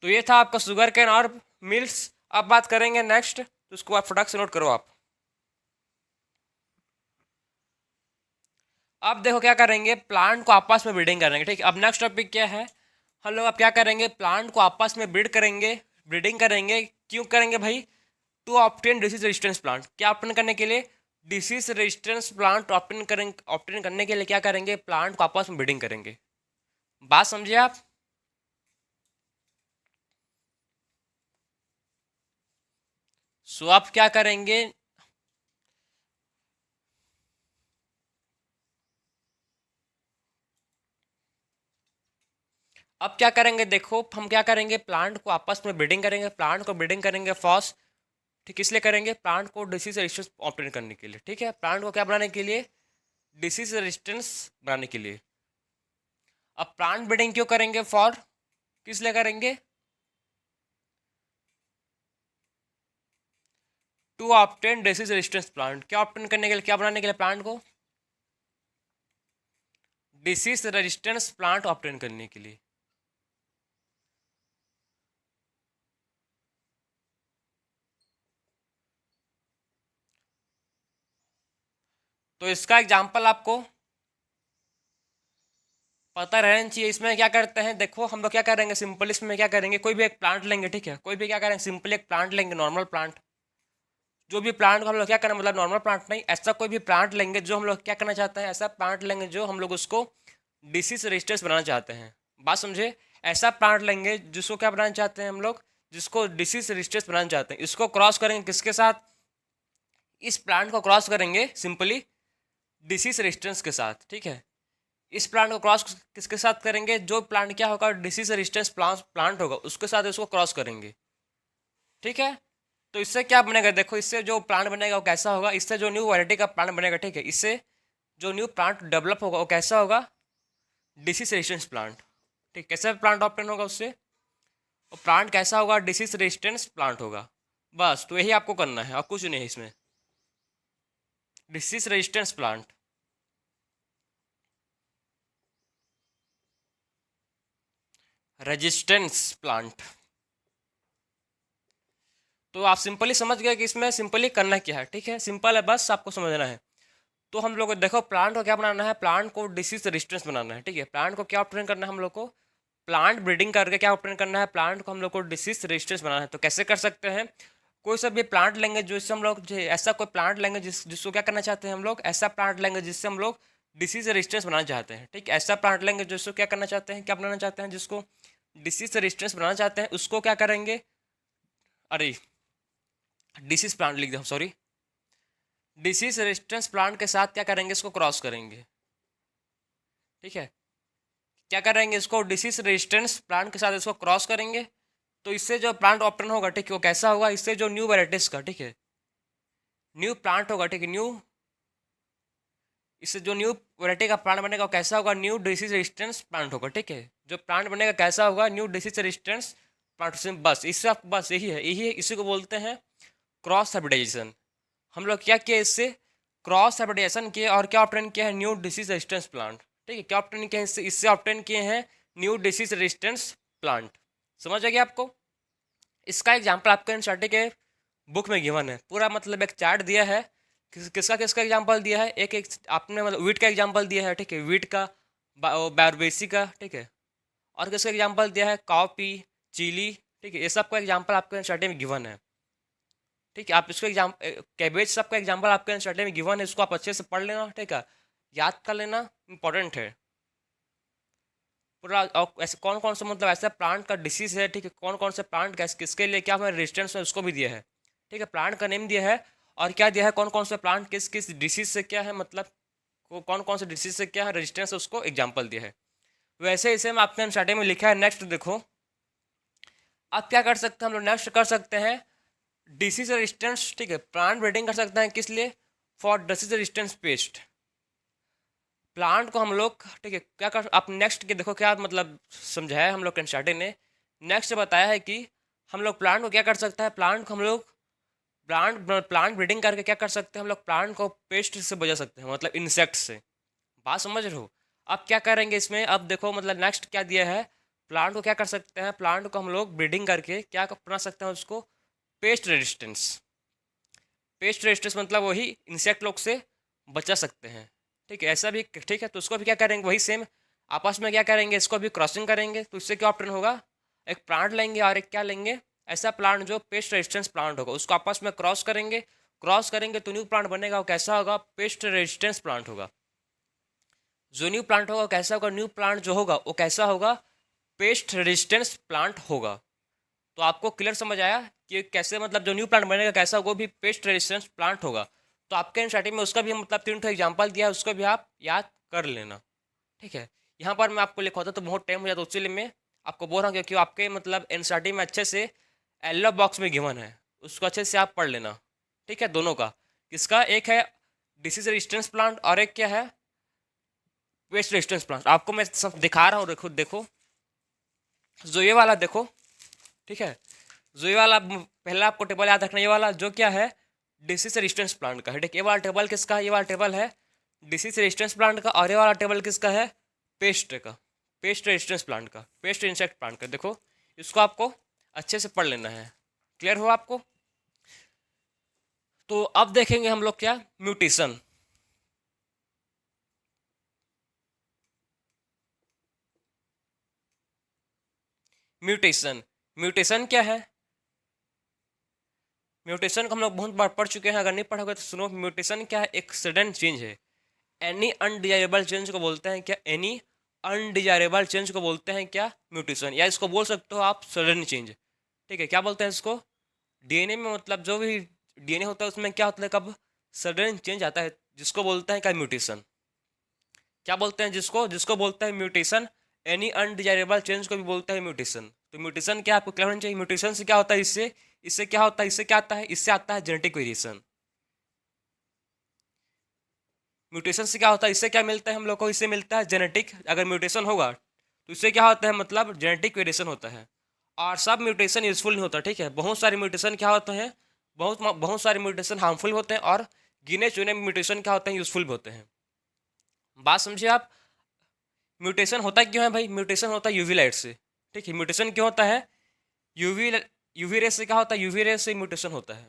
तो ये था आपका शुगर कैन और मिल्स। अब बात करेंगे नेक्स्ट, तो उसको आप फटाक से नोट करो आप। अब देखो क्या करेंगे, प्लांट को आपस में ब्रीडिंग करेंगे। ठीक है, अब नेक्स्ट टॉपिक क्या है, हम लोग अब क्या करेंगे, प्लांट को आपस में ब्रीड करेंगे, ब्रीडिंग करेंगे। क्यों करेंगे भाई, to obtain disease resistance plant, क्या ऑप्टेन करने के लिए, डिसीज रेजिस्टेंस प्लांट ऑप्टेन करेंगे। ऑप्टेन करने के लिए क्या करेंगे, प्लांट को आपस में ब्रीडिंग करेंगे। बात समझिए आप। सो आप क्या करेंगे, अब क्या करेंगे, देखो हम क्या करेंगे, प्लांट को आपस में ब्रीडिंग करेंगे। प्लांट को ब्रीडिंग करेंगे फर्स्ट, ठीक, इसलिए करेंगे प्लांट को डिसीज रेजिस्टेंस ऑप्टेन करने के लिए। ठीक है, प्लांट को क्या बनाने के लिए, डिसीज रेजिस्टेंस बनाने के लिए। अब प्लांट ब्रीडिंग क्यों करेंगे, फॉर किस लिए करेंगे, to obtain disease resistance plant, क्या ऑप्टेन करने के लिए, क्या बनाने के लिए, प्लांट को डिसीज रेजिस्टेंस प्लांट ऑप्टेन करने के लिए। तो इसका एग्जाम्पल आपको पता रहना चाहिए। इसमें क्या करते हैं, देखो हम लोग क्या करेंगे, सिंपल इसमें क्या करेंगे, कोई भी एक प्लांट लेंगे। ठीक है, कोई भी क्या करेंगे, सिंपल एक प्लांट लेंगे, नॉर्मल प्लांट। जो भी प्लांट को हम लोग क्या करना, मतलब नॉर्मल प्लांट नहीं, ऐसा कोई भी प्लांट लेंगे जो हम लोग क्या करना चाहते हैं, ऐसा प्लांट लेंगे जो हम लोग उसको डिसीज रेजिस्टेंस बनाना चाहते हैं। बात समझे, ऐसा प्लांट लेंगे जिसको क्या बनाना चाहते हैं हम लोग, जिसको डिसीज रेजिस्टेंस बनाना चाहते हैं। इसको क्रॉस करेंगे किसके साथ, इस प्लांट को क्रॉस करेंगे सिंपली डिसीज रेजिस्टेंस के साथ। ठीक है, इस प्लांट को क्रॉस किसके साथ करेंगे, जो प्लांट क्या होगा, डिसीज रेजिस्टेंस प्लांट होगा, उसके साथ इसको क्रॉस करेंगे। ठीक है, तो इससे क्या बनेगा, देखो इससे जो प्लांट बनेगा वो कैसा होगा, इससे जो न्यू वैरायटी का प्लांट बनेगा। ठीक है, इससे जो न्यू प्लांट डेवलप होगा वो कैसा होगा, डिसीज रेजिस्टेंस प्लांट। ठीक, कैसा प्लांट ऑप्टेन होगा उससे, और प्लांट कैसा होगा, डिसीज रेजिस्टेंस प्लांट होगा। बस तो यही आपको करना है और कुछ नहीं है इसमें, disease resistance plant. Resistance plant, तो आप सिंपली समझ गए कि इसमें सिंपली करना क्या है। ठीक है, सिंपल है, बस आपको समझना है। तो हम लोग को देखो प्लांट को क्या बनाना है, प्लांट को डिसीज रेजिस्टेंस बनाना है। ठीक है, प्लांट को क्या ऑप्टेन करना है हम लोग को, प्लांट ब्रीडिंग करके क्या ऑप्टेन करना है, प्लांट को हम लोग को डिसीज रेजिस्टेंस बनाना है। तो कैसे कर सकते हैं, कोई सा भी प्लांट लेंगे जिससे हम लोग ऐसा कोई प्लांट लेंगे जिसको क्या करना चाहते हैं हम लोग, ऐसा प्लांट लेंगे जिससे हम लोग डिसीज रेजिस्टेंस बनाना चाहते हैं, ठीक है। ऐसा प्लांट लेंगे जिसको क्या करना चाहते हैं, क्या बनाना चाहते हैं, जिसको डिसीज रेजिस्टेंस बनाना चाहते हैं, उसको क्या करेंगे, अरे डिसीज प्लांट लिख दो, सॉरी, डिसीज रेजिस्टेंस प्लांट के साथ क्या करेंगे, इसको क्रॉस करेंगे, ठीक है। क्या करेंगे, इसको डिसीज रेजिस्टेंस प्लांट के साथ इसको क्रॉस करेंगे, तो इससे जो प्लांट ऑप्टेन होगा, ठीक है, वो कैसा होगा, इससे जो न्यू वेराइटीज का, ठीक है, न्यू प्लांट होगा, ठीक है, न्यू, इससे जो न्यू वैरायटी का प्लांट बनेगा वो कैसा होगा, न्यू डिसीज रेजिस्टेंस प्लांट होगा, ठीक है। जो प्लांट बनेगा कैसा होगा, न्यू डिसीज रेजिस्टेंस प्लांट। बस इससे आप, बस यही है, इसी को बोलते हैं क्रॉस हाइब्रिडाइजेशन। हम लोग क्या किया, इससे क्रॉस हाइब्रिडाइजेशन किए और क्या ऑप्टेन किया है, न्यू डिसीज रेजिस्टेंस प्लांट, ठीक है। क्या ऑप्टेन किया है, इससे ऑप्टेन किए हैं न्यू डिसीज रेजिस्टेंस प्लांट। समझ आ गया आपको। इसका एग्जाम्पल आपके एनसीईआरटी के बुक में गिवन है, पूरा मतलब एक चार्ट दिया है, किसका किसका एग्जाम्पल दिया है, एक आपने मतलब वीट का एग्जाम्पल दिया है, ठीक है, वीट का, बैरबेसी का, ठीक है, और किसका एग्जाम्पल दिया है, कॉफी, चिली, ठीक है। ये सब का एग्जाम्पल आपके एनसीईआरटी में गिवन है, ठीक है। आप इसको कैबेज सब का एग्जाम्पल आपके एनसीईआरटी में गिवन है, इसको आप अच्छे से पढ़ लेना, ठीक है, याद कर लेना, इंपॉर्टेंट है पूरा। और ऐसे कौन कौन सा मतलब ऐसा प्लांट का डिसीज है, ठीक है, कौन कौन से प्लांट किसके लिए क्या रेजिस्टेंस है उसको भी दिया है, ठीक है, प्लांट का नेम दिया है और क्या दिया है, कौन कौन से प्लांट किस किस डिसीज से क्या है, मतलब कौन कौन से डिसीज से क्या है रेजिस्टेंस है, उसको एग्जाम्पल दिया है। वैसे इसे हम आपने स्टार्टिंग में लिखा है। नेक्स्ट देखो, अब क्या कर सकते हैं हम लोग, नेक्स्ट कर सकते हैं डिसीज रेजिस्टेंस, ठीक है, प्लांट ब्रीडिंग कर सकते हैं, किस लिए, for disease resistance paste. Plant को हम लोग, ठीक है, क्या कर, आप नेक्स्ट के देखो क्या मतलब समझाया हम लोग स्टार्टिंग ने। नेक्स्ट बताया है कि हम लोग प्लांट को क्या कर सकते हैं, प्लांट को हम लोग प्लांट ब्रीडिंग करके क्या कर सकते हैं, हम लोग प्लांट को पेस्ट से बचा सकते हैं, मतलब इंसेक्ट से। बात समझ रहे हो। अब क्या करेंगे इसमें, अब देखो मतलब नेक्स्ट क्या दिया है, प्लांट को क्या कर सकते हैं, प्लांट को हम लोग ब्रीडिंग करके क्या बना सकते हैं उसको, पेस्ट रेजिस्टेंस। पेस्ट रेजिस्टेंस मतलब वही इंसेक्ट लोग से बचा सकते हैं, ठीक है, ऐसा भी, ठीक है। तो उसको भी क्या करेंगे, वही सेम आपस में क्या करेंगे, इसको भी क्रॉसिंग करेंगे, तो इससे क्या ऑप्शन होगा, एक प्लांट लेंगे और एक क्या लेंगे, ऐसा प्लांट जो पेस्ट रेजिस्टेंस प्लांट होगा, उसको आपस में क्रॉस करेंगे, क्रॉस करेंगे तो न्यू प्लांट बनेगा, वो कैसा होगा, पेस्ट रेजिस्टेंस प्लांट होगा। जो न्यू प्लांट होगा कैसा होगा, न्यू प्लांट जो होगा वो कैसा होगा, पेस्ट रेजिस्टेंस प्लांट होगा। तो आपको क्लियर समझ आया कि कैसे मतलब जो न्यू प्लांट बनेगा कैसा होगा, वो भी पेस्ट रेजिस्टेंस प्लांट होगा। तो आपके एनसीईआरटी में उसका भी मतलब 3 एग्जाम्पल दिया है, उसको भी आप याद कर लेना, ठीक है। यहाँ पर मैं आपको लिखवाता तो बहुत टाइम हो जाता, उसके लिए मैं आपको बोल रहा हूँ क्योंकि आपके मतलब एनसीईआरटी में अच्छे से येलो बॉक्स में गिवन है, उसको अच्छे से आप पढ़ लेना, ठीक है। दोनों का, किसका, एक है डिसीज रेजिस्टेंस प्लांट और एक क्या है, पेस्ट रेजिस्टेंस प्लांट। आपको मैं सब दिखा रहा हूँ, देखो देखो, जो ये वाला देखो, ठीक है, जो ये वाला पहला आपको टेबल याद रखना, ये वाला जो क्या है, डिसीज रेजिस्टेंस प्लांट का है, ठीक है। ये वाला टेबल किसका है, ये वाला टेबल है डिसीज रेजिस्टेंस प्लांट का, और ये वाला टेबल किसका है, पेस्ट का, पेस्ट रेजिस्टेंस प्लांट का, पेस्ट इंसेक्ट प्लांट का। देखो इसको आपको अच्छे से पढ़ लेना है, क्लियर हो आपको। तो अब देखेंगे हम लोग क्या, म्यूटेशन। म्यूटेशन, म्यूटेशन क्या है, म्यूटेशन को हम लोग बहुत बार पढ़ चुके हैं, अगर नहीं पढ़ोगे तो सुनो। म्यूटेशन क्या है, एक सडन चेंज है, एनी अनडिजायरेबल चेंज को बोलते हैं क्या, एनी अनडिजायरेबल चेंज को बोलते हैं क्या, म्यूटेशन, या इसको बोल सकते हो आप सडन चेंज, ठीक है। क्या बोलते हैं इसको, डीएनए में मतलब जो भी डीएनए होता है उसमें क्या होता है, कब सडन चेंज आता है, जिसको बोलते हैं क्या, म्यूटेशन। क्या बोलते हैं जिसको, जिसको बोलते हैं म्यूटेशन, एनी अनडिजायरेबल चेंज को भी बोलते हैं म्यूटेशन। तो म्यूटेशन क्या आपको क्लियर होना चाहिए, म्यूटेशन से क्या होता है, इससे इससे क्या होता है, इससे क्या आता है, इससे आता है जेनेटिक वेरिएशन। म्यूटेशन से क्या होता है, इससे क्या मिलता है हम लोग को, इससे मिलता है जेनेटिक, अगर म्यूटेशन होगा तो इससे क्या होता है, मतलब जेनेटिक वेरिएशन होता है। और सब म्यूटेशन यूजफुल नहीं होता, ठीक है, बहुत सारे म्यूटेशन क्या होते हैं, बहुत बहुत सारे म्यूटेशन हार्मफुल होते हैं, और गिने चुने म्यूटेशन क्या होते हैं, यूजफुल भी होते हैं। बात समझिए आप। म्यूटेशन होता क्यों है भाई, म्यूटेशन होता है यूवी लाइट से, ठीक है। म्यूटेशन क्यों होता है, यूवी यूवी रे से क्या होता है, यूवी रे से म्यूटेशन होता है।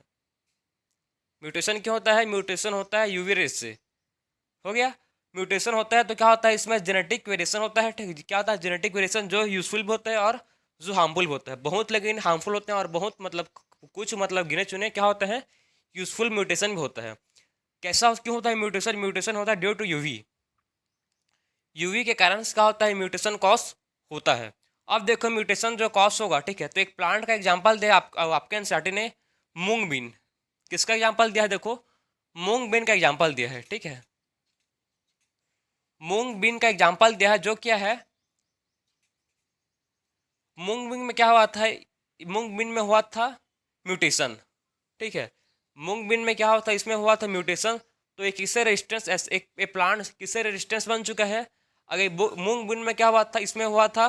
म्यूटेशन क्यों होता है, म्यूटेशन होता है यूवी रे से, हो गया। म्यूटेशन होता है तो क्या होता है, इसमें जेनेटिक वेरिएशन होता है, ठीक है। क्या होता है, जेनेटिक वेरिएशन जो यूजफुल भी होता है और जो हार्मफुल भी होता है, बहुत लेकिन हार्मफुल होते हैं, और बहुत मतलब कुछ मतलब गिने चुने क्या होते हैं, यूजफुल म्यूटेशन भी होता है। कैसा क्यों होता है म्यूटेशन, म्यूटेशन होता है ड्यू टू यूवी, यूवी के कारण क्या होता है, म्यूटेशन कॉज होता है। अब देखो म्यूटेशन जो कॉज होगा, ठीक है, तो एक प्लांट का एग्जांपल दिया आपके एनसीईआरटी ने, मूंग बीन। किसका एग्जांपल दिया है, देखो मूंग बीन का एग्जांपल दिया है, ठीक है, मूंग बीन का एग्जांपल दिया है। जो क्या है, मूंग बीन में क्या हुआ था, मूंग बीन में हुआ था म्यूटेशन, ठीक है, मूंग बीन में क्या होता है, इसमें हुआ था म्यूटेशन। तो एक किससे रेजिस्टेंस, एक प्लांट किससे रेजिस्टेंस बन चुका है। अगर मूंग बीन में क्या हुआ था, इसमें हुआ था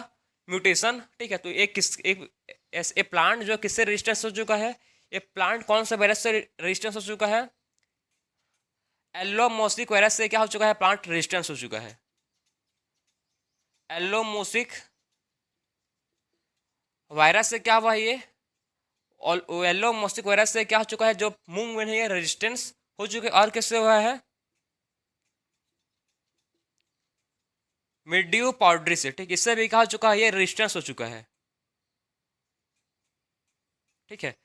म्यूटेशन, ठीक है, तो एक प्लांट जो किससे रेजिस्टेंस हो चुका है, ये प्लांट कौन सा वायरस से रेजिस्टेंस हो चुका है, एल्लोमोसिक वायरस से क्या हो चुका है, प्लांट रेजिस्टेंस हो चुका है। एल्लोमोसिक वायरस से क्या हुआ ये, और एल्लोमोसिक वायरस से क्या हो चुका है, जो मूंग में है रेजिस्टेंस हो चुके। और किससे हुआ है, मिल्ड्यू पाउडरी से, ठीक, इससे भी क्या हो चुका है, ये रेजिस्टेंस हो चुका है, ठीक है।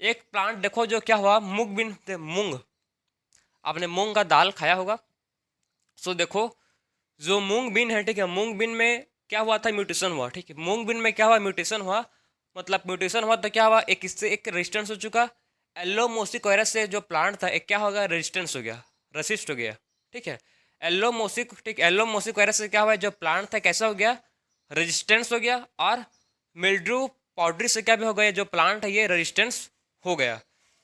एक प्लांट देखो जो क्या हुआ, मूंग बीन, मूंग, आपने मूंग का दाल खाया होगा। सो देखो जो मूंग बीन है, ठीक है, मूंग बीन में क्या हुआ था, म्यूटेशन हुआ, ठीक है, मूंग बीन में क्या हुआ, म्यूटेशन हुआ। मतलब म्यूटेशन हुआ तो क्या हुआ, एक इससे एक रेजिस्टेंस हो चुका, एल्लोमोसिक वायरस से जो प्लांट था, एक क्या हो गया, रेजिस्टेंस हो गया, रेसिस्ट हो गया, ठीक है। एल्लोमोसिक, ठीक, एल्लोमोसिक वायरस से क्या हुआ, जो प्लांट था कैसा हो गया, रेजिस्टेंस हो गया। और मिल्ड्यू पाउडरी से क्या भी हो गया, जो प्लांट है ये रेजिस्टेंस हो गया।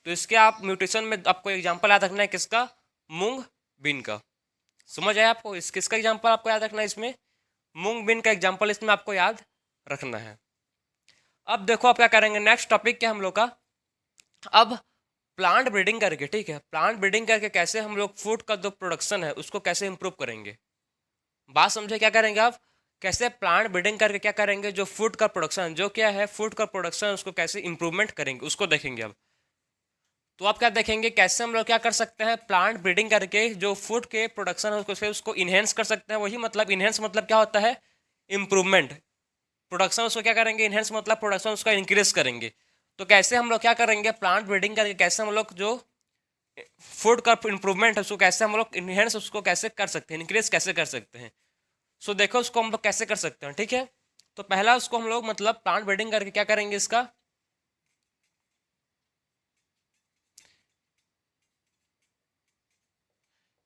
तो इसके आप म्यूटेशन में आपको एग्जाम्पल याद रखना है, किसका, मूंग बीन का। समझ आया आपको, इस किसका एग्जाम्पल आपको याद रखना है, इसमें मूंग बीन का एग्जाम्पल इसमें आपको याद रखना है। अब देखो आप क्या करेंगे, नेक्स्ट टॉपिक क्या हम लोग का, अब प्लांट ब्रीडिंग करके, ठीक है, प्लांट ब्रीडिंग करके कैसे हम लोग फूड का जो प्रोडक्शन है उसको कैसे इंप्रूव करेंगे। बात समझे, क्या करेंगे आप, कैसे प्लांट ब्रीडिंग करके क्या करेंगे, जो फूड का प्रोडक्शन, जो क्या है फूड का प्रोडक्शन, उसको कैसे इंप्रूवमेंट करेंगे, उसको देखेंगे अब। तो आप क्या देखेंगे, कैसे हम लोग क्या कर सकते हैं, प्लांट ब्रीडिंग करके जो फूड के प्रोडक्शन है उसको इन्हेंस कर सकते हैं। वही मतलब इन्हेंस मतलब क्या होता है, इम्प्रूवमेंट, प्रोडक्शन उसको क्या करेंगे, इन्हेंस मतलब प्रोडक्शन उसका इंक्रीज करेंगे। तो कैसे हम लोग क्या करेंगे, प्लांट ब्रीडिंग करके कैसे हम लोग जो फूड का इंप्रूवमेंट है उसको कैसे हम लोग इन्हेंस उसको कैसे कर सकते हैं, इंक्रीज कैसे कर सकते हैं। सो देखो उसको हम लोग कैसे कर सकते हैं, ठीक है। तो पहला उसको हम लोग मतलब प्लांट ब्रीडिंग करके क्या करेंगे, इसका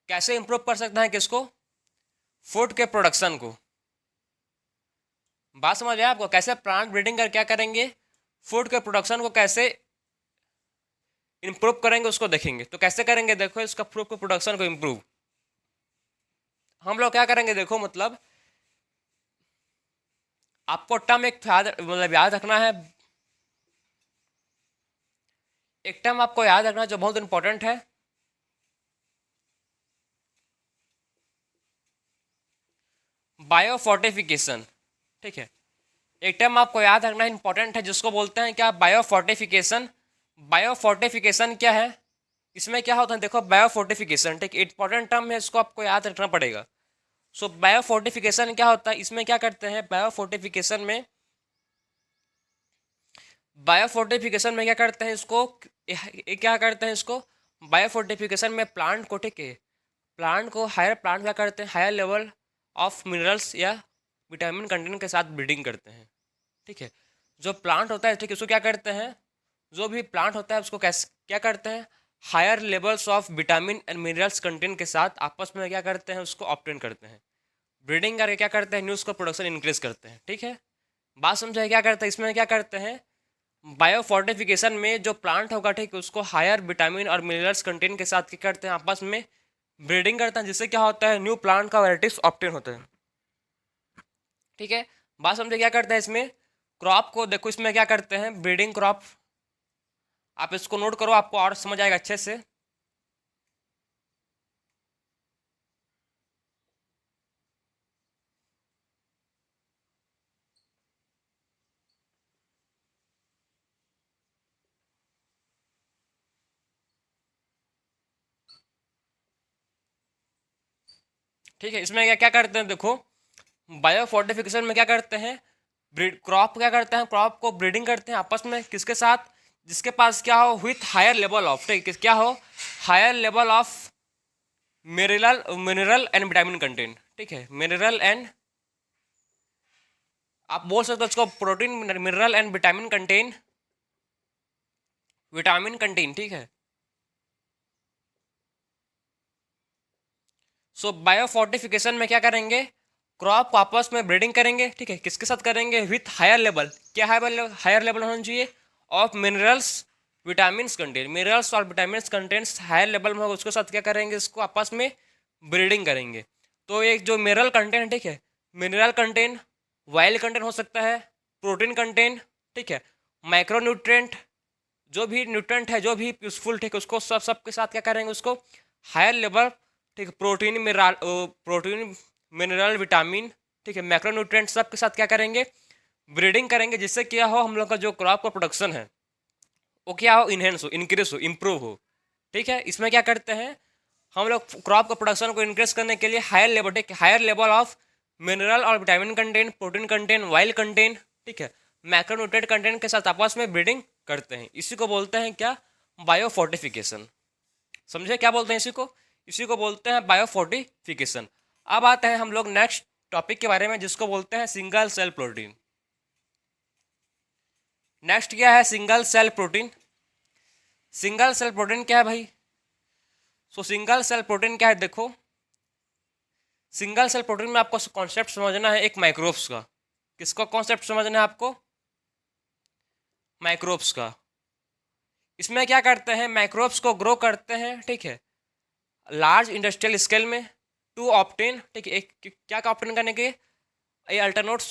कैसे इंप्रूव कर सकते हैं, किसको, फूड के प्रोडक्शन को। बात समझ आया आपको, कैसे प्लांट ब्रीडिंग कर क्या करेंगे, फूड के प्रोडक्शन को कैसे इंप्रूव करेंगे उसको देखेंगे। तो कैसे करेंगे, देखो इसका फूड के प्रोडक्शन को इंप्रूव हम लोग क्या करेंगे, देखो मतलब आपको टर्म एक मतलब याद रखना है, एक टर्म आपको याद रखना जो बहुत इंपॉर्टेंट है, बायोफोर्टिफिकेशन, ठीक है। एक टर्म आपको याद रखना इंपॉर्टेंट है जिसको बोलते हैं क्या, बायोफोर्टिफिकेशन। बायोफोर्टिफिकेशन क्या है, इसमें क्या होता है, देखो बायोफोर्टिफिकेशन, ठीक, इंपॉर्टेंट टर्म है, इसको आपको याद रखना पड़ेगा। सो बायोफोर्टिफिकेशन क्या होता है, इसमें क्या करते हैं, बायोफोर्टिफिकेशन में क्या करते हैं, इसको क्या करते हैं, इसको बायोफोर्टिफिकेशन में प्लांट को, ठीक है, प्लांट को प्लांट क्या करते हैं, हायर लेवल ऑफ मिनरल्स या विटामिन कंटेंट के साथ ब्रीडिंग करते हैं, ठीक है। जो प्लांट होता है, ठीक है, उसको क्या करते हैं, जो भी प्लांट होता है उसको कैसे क्या करते हैं, higher levels of vitamin and minerals content के साथ आपस में क्या करते हैं, उसको ऑब्टेन करते हैं। ब्रीडिंग करके क्या करते हैं, न्यूज़ का प्रोडक्शन इंक्रीज करते हैं, ठीक है। बात समझाए, क्या करते हैं, इसमें क्या करते हैं, बायोफोर्टिफिकेशन में जो प्लांट होगा, ठीक है, उसको हायर विटामिन और मिनरल्स कंटेंट के साथ क्या करते हैं, आपस में ब्रीडिंग करते हैं, जिससे क्या होता है, न्यू प्लांट का वैराइटीज ऑब्टेन होते हैं, ठीक है। बात समझे, क्या करते हैं, इसमें क्रॉप को देखो, इसमें क्या करते हैं, ब्रीडिंग क्रॉप, आप इसको नोट करो, आपको और समझ आएगा अच्छे से। ठीक है, इसमें क्या क्या करते हैं, देखो बायोफोर्टिफिकेशन में क्या करते हैं, ब्रीड क्रॉप क्या करते हैं, क्रॉप को ब्रीडिंग करते हैं आपस में, किसके साथ, जिसके पास क्या हो, विथ हायर लेवल ऑफ, ठीक, क्या हो, higher level of mineral and vitamin content, ठीक है, मिनरल एंड, आप बोल सकते हो इसको protein, mineral and vitamin content, vitamin content, ठीक है। सो बायोफोर्टिफिकेशन में क्या करेंगे, क्रॉप को आपस में ब्रीडिंग करेंगे, ठीक है। किसके साथ करेंगे, विथ हायर लेवल, क्या हायर लेवल होना चाहिए of minerals vitamin content, minerals और विटामिन कंटेंट्स हायर लेवल में होगा, उसके साथ क्या करेंगे, इसको आपस में ब्रीडिंग करेंगे। तो एक जो मिनरल कंटेंट, ठीक है, मिनरल कंटेंट वाइल्ड कंटेंट हो सकता है, प्रोटीन कंटेंट, ठीक है, माइक्रोन्यूट्रेंट, जो भी न्यूट्रेंट है, जो भी यूजफुल, ठीक है, उसको सब के साथ क्या करेंगे, उसको हायर लेवल, ठीक है, protein mineral, protein mineral vitamin, ठीक है, मैक्रोन्यूट्रेंट, सब के साथ क्या करेंगे, ब्रीडिंग करेंगे, जिससे क्या हो, हम लोग का जो क्रॉप का प्रोडक्शन है वो क्या हो, इनहेंस हो, इंक्रीज हो, इम्प्रूव हो, ठीक है। इसमें क्या करते हैं हम लोग, क्रॉप का प्रोडक्शन को इंक्रीज करने के लिए हायर लेवल, ठीक है, हायर लेवल ऑफ मिनरल और vitamin content, protein content, wild content, ठीक है, मैक्रोन्यूट्रेंट कंटेंट के साथ आपस में ब्रीडिंग करते हैं। इसी को बोलते हैं क्या, बायोफोर्टिफिकेशन। समझे क्या बोलते हैं इसी को, इसी को बोलते हैं बायोफोर्टिफिकेशन। अब आते हैं हम लोग नेक्स्ट टॉपिक के बारे में, जिसको बोलते हैं सिंगल सेल प्रोटीन। नेक्स्ट क्या है, single cell protein. Single cell protein क्या है भाई, सो सिंगल सेल प्रोटीन क्या है, देखो सिंगल सेल प्रोटीन में आपको कॉन्सेप्ट समझना है एक माइक्रोब्स का। किसका कॉन्सेप्ट समझना है आपको, माइक्रोब्स का। इसमें क्या करते हैं, माइक्रोब्स को ग्रो करते हैं, ठीक है, लार्ज इंडस्ट्रियल स्केल में, टू ऑप्टेन, ठीक है, एक क्या का ऑप्टेन करने के, ये अल्टरनेट,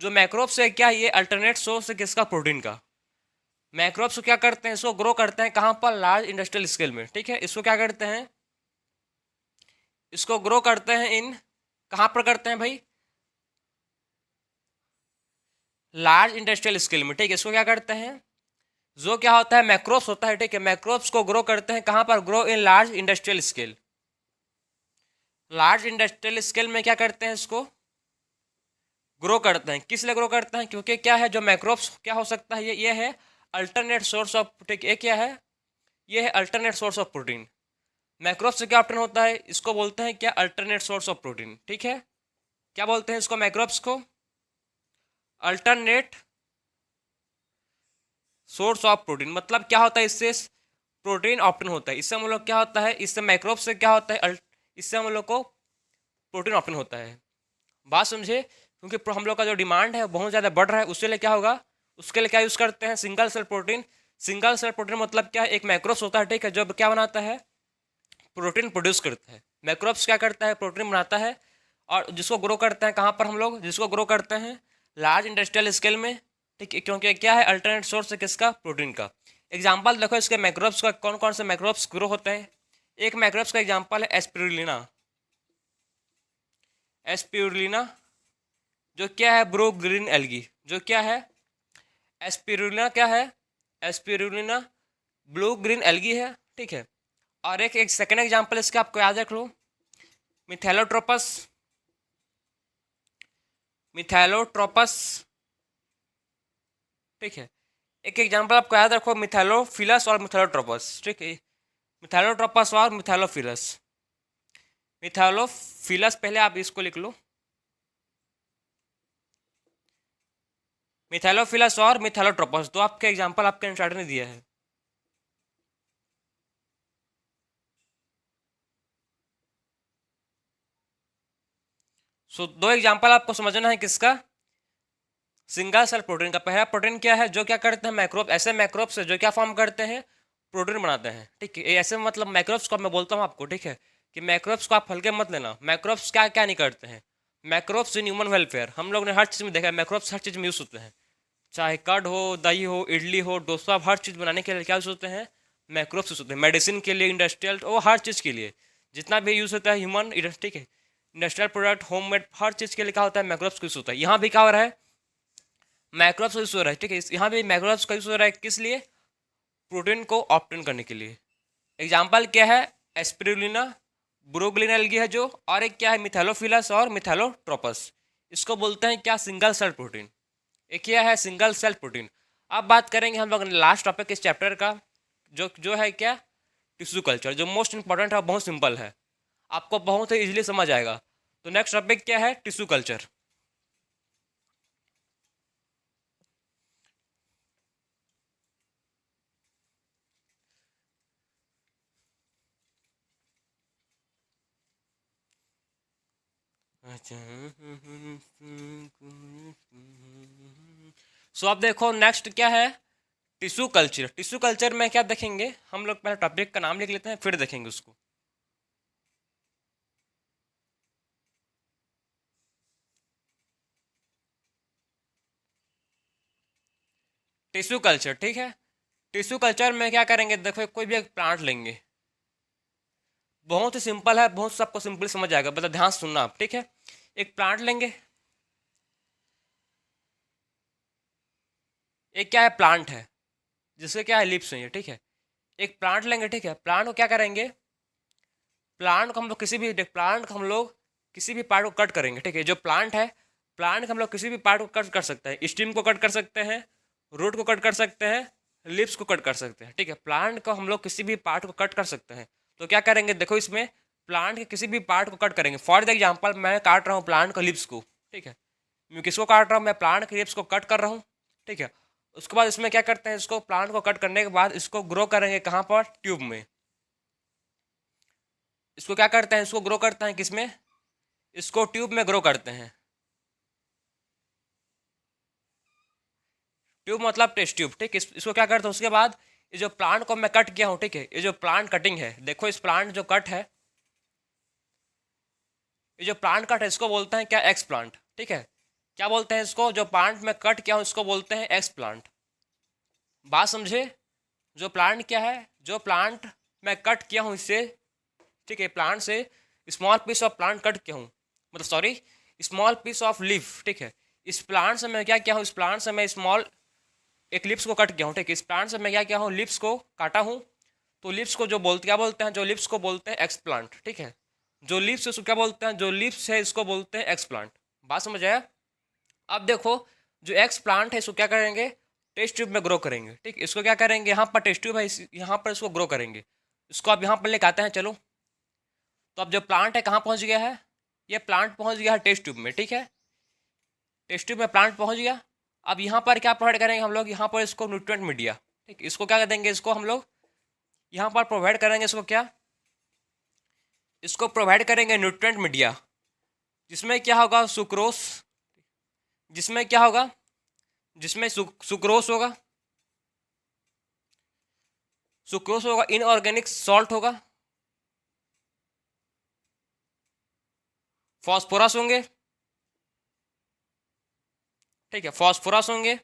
जो माइक्रोब्स है क्या, ये अल्टरनेट सोर्स है किसका, प्रोटीन का। माइक्रोब्स क्या करते हैं, इसको ग्रो करते हैं कहाँ पर, लार्ज इंडस्ट्रियल स्केल में, ठीक है। इसको क्या करते हैं, इसको ग्रो करते हैं इन, कहाँ पर करते हैं भाई, लार्ज इंडस्ट्रियल स्केल में, ठीक है। इसको क्या करते हैं, जो क्या होता है, मैक्रोब्स होता है, ठीक है, मैक्रोब्स को ग्रो करते हैं कहाँ पर, grow in large industrial scale. Large industrial scale में क्या करते हैं, इसको ग्रो करते हैं, किस लिए ग्रो करते हैं, क्योंकि क्या है, जो मैक्रोब्स क्या हो सकता है, ये है अल्टरनेट सोर्स ऑफ, ठीक है, क्या है, ये है अल्टरनेट सोर्स ऑफ प्रोटीन। मैक्रोब्स से क्या ऑप्टेन होता है, इसको बोलते हैं क्या, अल्टरनेट सोर्स ऑफ प्रोटीन, ठीक है। क्या बोलते हैं इसको, मैक्रोब्स को अल्टरनेट सोर्स ऑफ प्रोटीन। मतलब क्या होता है, इससे प्रोटीन ऑप्टेन होता है, इससे हम लोग क्या होता है, इससे माइक्रोब से क्या होता है, इससे हम लोग को प्रोटीन ऑप्टेन होता है। बात समझे, क्योंकि हम लोग का जो डिमांड है बहुत ज़्यादा बढ़ रहा है, उसके लिए क्या होगा, उसके लिए क्या यूज़ करते हैं, single cell protein. Single cell protein मतलब क्या है, एक मैक्रोब्स होता है, ठीक है, जो क्या बनाता है, प्रोटीन प्रोड्यूस करता है। मैक्रोब्स क्या करता है, प्रोटीन बनाता है, और जिसको ग्रो करते हैं कहाँ पर हम लोग, जिसको ग्रो करते हैं लार्ज इंडस्ट्रियल स्केल में, ठीक है, क्योंकि क्या है, अल्टरनेट सोर्स है किसका, प्रोटीन का। एग्जाम्पल देखो इसके मैक्रोब्स का, कौन कौन से मैक्रोब्स ग्रो होते हैं। एक मैक्रोब्स का एग्जाम्पल है एस्पिरुलिना। एस्पिरुलिना जो क्या है, ब्रू ग्रीन एल्गी, जो क्या है, एस्पिरुलिना क्या है, एस्पिरुलिना ब्लू ग्रीन एल्गी है, ठीक है। और एक सेकेंड एग्जाम्पल इसका आपको याद रख लो, मिथैलोट्रोपस, मिथैलोट्रोपस, ठीक है। एक एग्जाम्पल आपको याद रखो, मिथैलोफिलस और मिथैलोट्रोपस, ठीक है, मिथैलोट्रोपस और मिथैलोफिलस। मिथैलोफिलस पहले आप इसको लिख लो, मिथैलोफिलस और मिथैलोट्रोपस, दो आपके एग्जाम्पल आपके इंस्टार्टर ने दिया है। दो एग्जाम्पल आपको समझना है किसका, सिंगल सेल प्रोटीन का। पहला प्रोटीन क्या है, जो क्या करते हैं, मैक्रोब, ऐसे मैक्रोब से जो क्या फॉर्म करते हैं, प्रोटीन बनाते हैं, ठीक है। ऐसे मतलब मैक्रोब्स को मैं बोलता हूँ आपको, ठीक है, कि मैक्रोब्स को आप हल्के मत लेना। मैक्रोब्स क्या क्या नहीं करते हैं, मैक्रोब्स इन ह्यूमन वेलफेयर, हम लोग ने हर चीज़ में देखा है, मैक्रोब्स हर चीज़ में यूज़ होते हैं, चाहे कर्ड हो, दही हो, इडली हो, डोसा, हर चीज़ बनाने के लिए क्या यूज़ होते हैं, मैक्रोब्स यूज़ होते हैं। मेडिसिन के लिए, इंडस्ट्रियल, वो हर चीज़ के लिए जितना भी यूज़ होता है ह्यूमन, ठीक है, इंडस्ट्रियल प्रोडक्ट, होममेड, हर चीज़ के लिए क्या होता है, मैक्रोब्स का यूज़ होता है। यहाँ भी क्या हो रहा है, मैक्रोब्स का यूज़ हो रहा है, ठीक है। यहाँ भी मैक्रोब्स का यूज़ हो रहा है, किस लिए, प्रोटीन को ऑप्टेन करने के लिए। एग्जाम्पल क्या है, एस्पिरुलिना, ब्रोग्लिन एल्गी है जो, और एक क्या है, मिथैलोफिलस और मिथैलोट्रोपस। इसको बोलते हैं क्या, सिंगल सेल प्रोटीन। एक क्या है, सिंगल सेल प्रोटीन। अब बात करेंगे हम लोग लास्ट टॉपिक इस चैप्टर का, जो जो है क्या, टिश्यू कल्चर, जो मोस्ट इंपॉर्टेंट है, बहुत सिंपल है, आपको बहुत ही इजीली समझ आएगा। तो नेक्स्ट टॉपिक क्या है, टिश्यू कल्चर। सो अब देखो नेक्स्ट क्या है, टिश्यू कल्चर। टिश्यू कल्चर में क्या देखेंगे हम लोग, पहले टॉपिक का नाम लिख लेते हैं फिर देखेंगे उसको। टिश्यू कल्चर, ठीक है। टिश्यू कल्चर में क्या करेंगे, देखो कोई भी एक प्लांट लेंगे, बहुत ही सिंपल है, बहुत सबको सिंपल समझ आएगा, मतलब ध्यान से सुनना आप, ठीक है। एक प्लांट लेंगे, एक क्या है प्लांट है जिसके क्या है लिप्स हैं, ठीक है। एक प्लांट लेंगे, ठीक है। प्लांट को क्या करेंगे, प्लांट को हम लोग किसी भी प्लांट को हम लोग किसी भी पार्ट को कट करेंगे, ठीक है। जो प्लांट है, प्लांट को हम लोग किसी भी पार्ट को कट कर सकते हैं, स्टीम को कट कर सकते हैं, रूट को कट कर सकते हैं, लिप्स को कट कर सकते हैं, ठीक है। प्लांट को हम लोग किसी भी पार्ट को कट कर सकते हैं। तो क्या करेंगे, देखो इसमें प्लांट के किसी भी पार्ट को कट करेंगे। फॉर एग्जाम्पल मैं काट रहा हूँ प्लांट को लिप्स को, ठीक है। मैं किसको काट रहा हूँ, मैं प्लांट के लिप्स को कट कर रहा हूँ, ठीक है। उसके बाद इसमें क्या करते हैं, इसको प्लांट को कट करने के बाद इसको ग्रो करेंगे कहाँ पर, ट्यूब में। इसको क्या करते हैं, इसको ग्रो करते हैं किसमें, इसको ट्यूब में ग्रो करते हैं। ट्यूब मतलब टेस्ट ट्यूब, ठीक है। इसको क्या करते हैं, उसके बाद ये जो प्लांट को मैं कट किया हूँ, ठीक है, ये जो प्लांट कटिंग है, देखो इस प्लांट जो कट है, ये जो प्लांट कट है इसको बोलते हैं क्या, एक्स प्लांट, ठीक है। क्या बोलते हैं इसको, जो प्लांट में कट किया हूँ इसको बोलते हैं एक्स प्लांट। बात समझे, जो प्लांट क्या है, जो प्लांट मैं कट किया हूँ इससे, ठीक है, प्लांट से small piece of plant cut किया हूँ, मतलब sorry small piece of leaf, ठीक है। इस प्लांट से मैं क्या किया हूँ, इस प्लांट से मैं स्मॉल एक लिप्स को कट किया हूँ, ठीक है। इस प्लांट से मैं क्या किया हूँ, लिप्स को काटा हूँ। तो लिप्स को जो बोलते क्या बोलते हैं, जो लिप्स को बोलते हैं एक्स प्लांट, ठीक है। जो लिप्स है उसको क्या बोलते हैं, जो लिप्स है इसको बोलते हैं एक्स प्लांट। बात समझ आया। अब देखो जो एक्स प्लांट है इसको क्या करेंगे, टेस्ट ट्यूब में ग्रो करेंगे, ठीक। इसको क्या करेंगे, यहाँ पर टेस्ट ट्यूब है, यहाँ पर इसको ग्रो करेंगे। इसको अब यहाँ पर लेके आते हैं, चलो। तो अब जो प्लांट है कहाँ पहुँच गया है, ये प्लांट पहुँच गया है टेस्ट ट्यूब में, ठीक है। टेस्ट ट्यूब में प्लांट पहुँच गया। अब यहाँ पर क्या प्रोवाइड करेंगे हम लोग, यहाँ पर इसको न्यूट्रिएंट मीडिया, ठीक। इसको क्या देंगे, इसको हम लोग यहाँ पर प्रोवाइड करेंगे, इसको क्या, इसको प्रोवाइड करेंगे न्यूट्रिएंट मीडिया, जिसमें क्या होगा, सुक्रोस, जिसमें क्या होगा, जिसमें सुक्रोस होगा, सुक्रोस होगा, इनऑर्गेनिक सॉल्ट होगा, फॉस्फोरस होंगे, ठीक है, फॉस्फोरस होंगे,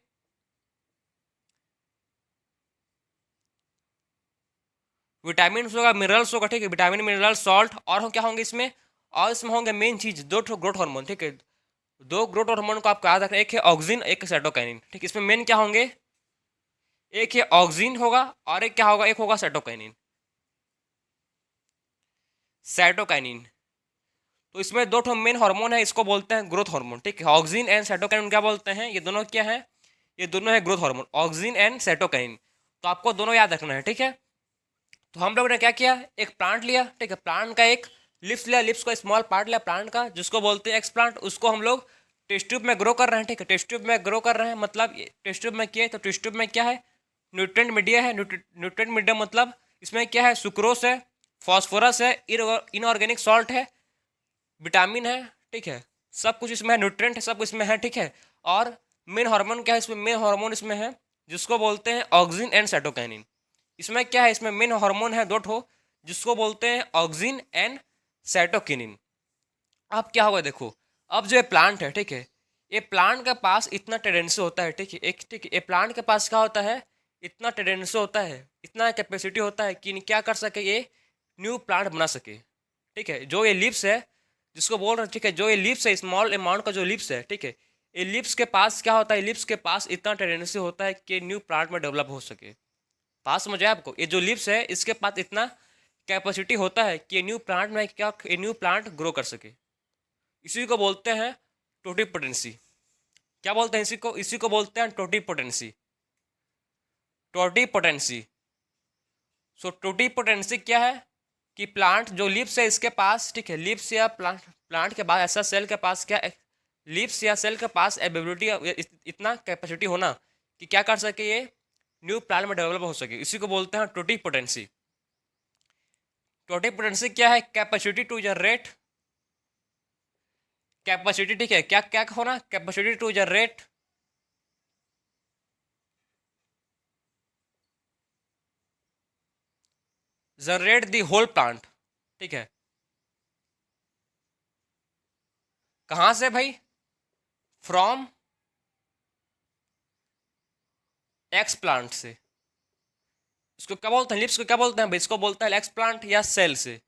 विटामिन होगा, मिनरल्स होगा, ठीक है, विटामिन मिनरल सॉल्ट, और क्या होंगे इसमें, और इसमें होंगे मेन चीज दो ग्रोथ हार्मोन, ठीक है। दो ग्रोथ हार्मोन को आपको याद रखना, एक है ऑक्सिन, एक है साइटोकाइनिन, ठीक। इसमें मेन क्या होंगे, एक है ऑक्सिन होगा और एक क्या होगा, एक होगा साइटोकाइनिन, साइटोकाइनिन। तो इसमें दो ठो मेन हार्मोन है, इसको बोलते हैं ग्रोथ हार्मोन, ठीक है। ऑक्सिन एंड साइटोकाइनिन क्या बोलते हैं, ये दोनों क्या है, ये दोनों है growth hormone, auxin and cytokinin. तो आपको दोनों याद रखना है, ठीक है। तो हम लोग ने क्या किया, एक प्लांट लिया, ठीक है। प्लांट का एक लिप्स लिया, लिप्स का स्मॉल पार्ट लिया प्लांट का, जिसको बोलते हैं एक्स प्लांट। उसको हम लोग टेस्ट ट्यूब में ग्रो कर रहे हैं, ठीक है। टेस्ट ट्यूब में ग्रो कर रहे हैं मतलब टेस्ट ट्यूब में किया है, तो टेस्ट ट्यूब में क्या है, न्यूट्रिएंट मीडिया है। न्यूट्रिएंट मीडिया मतलब इसमें क्या है, सुक्रोस है, फॉस्फोरस है, इनऑर्गेनिक सॉल्ट है, विटामिन है, ठीक है। सब कुछ इसमें है, न्यूट्रिएंट है, सब कुछ इसमें है, ठीक है। और मेन हार्मोन क्या है इसमें, मेन हार्मोन इसमें है जिसको बोलते हैं ऑक्सिन एंड साइटोकाइनिन। इसमें क्या है, इसमें मेन हार्मोन है दो ठो, जिसको बोलते हैं ऑक्सिन एंड साइटोकिनिन। अब क्या होगा देखो, अब जो ये प्लांट है, ठीक है, ये प्लांट के पास इतना टेंडेंसी होता है, ठीक है, एक ठीक ये प्लांट के पास क्या होता है, इतना टेंडेंसी होता है, इतना कैपेसिटी होता है कि क्या कर सके, ये न्यू प्लांट बना सके, ठीक है। जो ये लिप्स है जिसको बोल रहे हैं, ठीक है, जो ये लिप्स है, स्मॉल अमाउंट का जो लिप्स है, ठीक है, ये लिप्स के पास क्या होता है, लिप्स के पास इतना टेंडेंसी होता है कि न्यू प्लांट में डेवलप हो सके। बात समझ आया आपको, ये जो लिप्स है इसके पास इतना कैपेसिटी होता है कि न्यू प्लांट में क्या, न्यू प्लांट ग्रो कर सके। इसी को बोलते हैं टोटिपोटेंसी। क्या बोलते हैं इसी को, इसी को बोलते हैं टोटिपोटेंसी, टोटिपोटेंसी। सो टोटिपोटेंसी क्या है कि प्लांट जो लिप्स है इसके पास, ठीक है, लिप्स या प्लांट प्लांट के पास ऐसा सेल के पास क्या लीव्स या सेल के पास एबिलिटी इतना कैपेसिटी होना कि क्या कर सके ये न्यू प्लांट में डेवलप हो सके, इसी को बोलते हैं टोटिपोटेंसी। टोटिपोटेंसी क्या है? कैपेसिटी टू जनरेट कैपेसिटी, ठीक है, क्या क्या होना? Capacity to generate the whole plant, ठीक है। कहां से भाई? फ्रॉम एक्स प्लांट से। इसको क्या बोलते हैं? लिप्स को क्या बोलते हैं भाई? इसको बोलते हैं एक्स प्लांट या सेल से।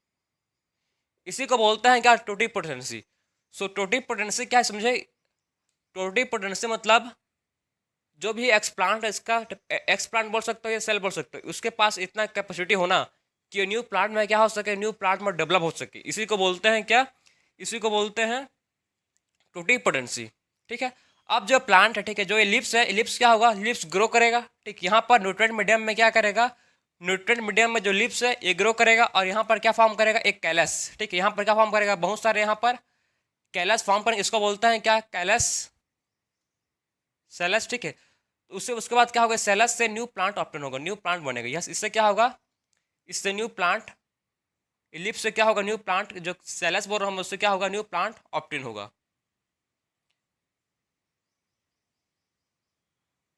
इसी को बोलते हैं क्या? टोटिपोटेंसी। सो टोटिपोटेंसी क्या है समझे? टोटिपोटेंसी मतलब जो भी एक्स प्लांट है इसका, एक्स प्लांट बोल सकते हो या सेल बोल सकते हो, उसके पास इतना कैपेसिटी होना कि न्यू प्लांट में क्या हो सके, न्यू प्लांट में डेवलप हो सके, इसी को बोलते हैं क्या? इसी को बोलते हैं टोटिपोटेंसी, ठीक है। अब जो प्लांट है, ठीक है, जो ये लिप्स है, लिप्स क्या होगा? लिप्स ग्रो करेगा, ठीक। यहाँ पर न्यूट्रिएंट मीडियम में क्या करेगा? न्यूट्रिएंट मीडियम में जो लिप्स है ये ग्रो करेगा और यहाँ पर क्या फॉर्म करेगा? एक कैलस, ठीक है। यहाँ पर क्या फॉर्म करेगा? बहुत सारे यहाँ पर कैलस फॉर्म करेंगे, इसको बोलते हैं क्या? कैलस सेलस, ठीक है। उससे उसके बाद क्या होगा? सेलस से न्यू प्लांट ऑप्टेन होगा, न्यू प्लांट बनेगा। यस, इससे क्या होगा? इससे न्यू प्लांट, लिप से क्या होगा? न्यू प्लांट, जो सेलस बोल रहा हूँ उससे क्या होगा? न्यू प्लांट ऑप्टेन होगा।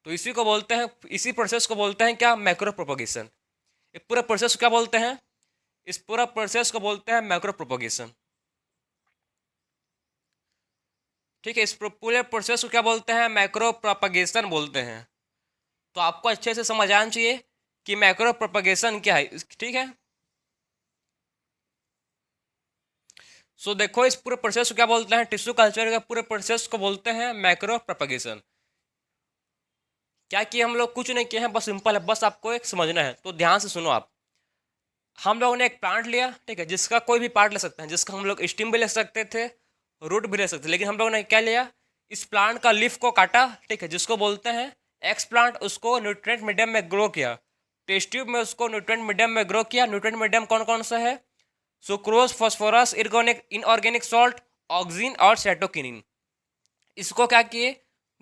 तो इसी को बोलते हैं, इसी प्रोसेस को बोलते हैं क्या? Macro propagation. ये पूरा प्रोसेस को क्या बोलते हैं? इस पूरा प्रोसेस को बोलते हैं मैक्रो प्रोपोगेशन, ठीक है। इस पूरे प्रोसेस को क्या बोलते हैं? मैक्रो प्रोपोगेशन बोलते हैं। तो आपको अच्छे से समझ आना चाहिए कि मैक्रो प्रोपोगेशन क्या है, ठीक है। सो देखो, इस पूरे प्रोसेस को क्या बोलते हैं? टिश्यू कल्चर के पूरे प्रोसेस को बोलते हैं मैक्रो प्रोपोगेशन। क्या किए हम लोग? कुछ नहीं किए हैं, बस सिंपल है, बस आपको एक समझना है, तो ध्यान से सुनो आप। हम लोगों ने एक प्लांट लिया, ठीक है, जिसका कोई भी पार्ट ले सकते हैं, जिसका हम लोग स्टीम भी ले सकते थे, रूट भी ले सकते थे, लेकिन हम लोगों ने क्या लिया? इस प्लांट का लीफ को काटा, ठीक है, जिसको बोलते हैं एक्स प्लांट। उसको न्यूट्रिएंट मीडियम में ग्रो किया, टेस्ट ट्यूब में उसको न्यूट्रिएंट मीडियम में ग्रो किया। न्यूट्रिएंट मीडियम कौन कौन सा है? Sucrose, phosphorus, inorganic salt, oxygen और सेटोकिनिन। इसको क्या किए?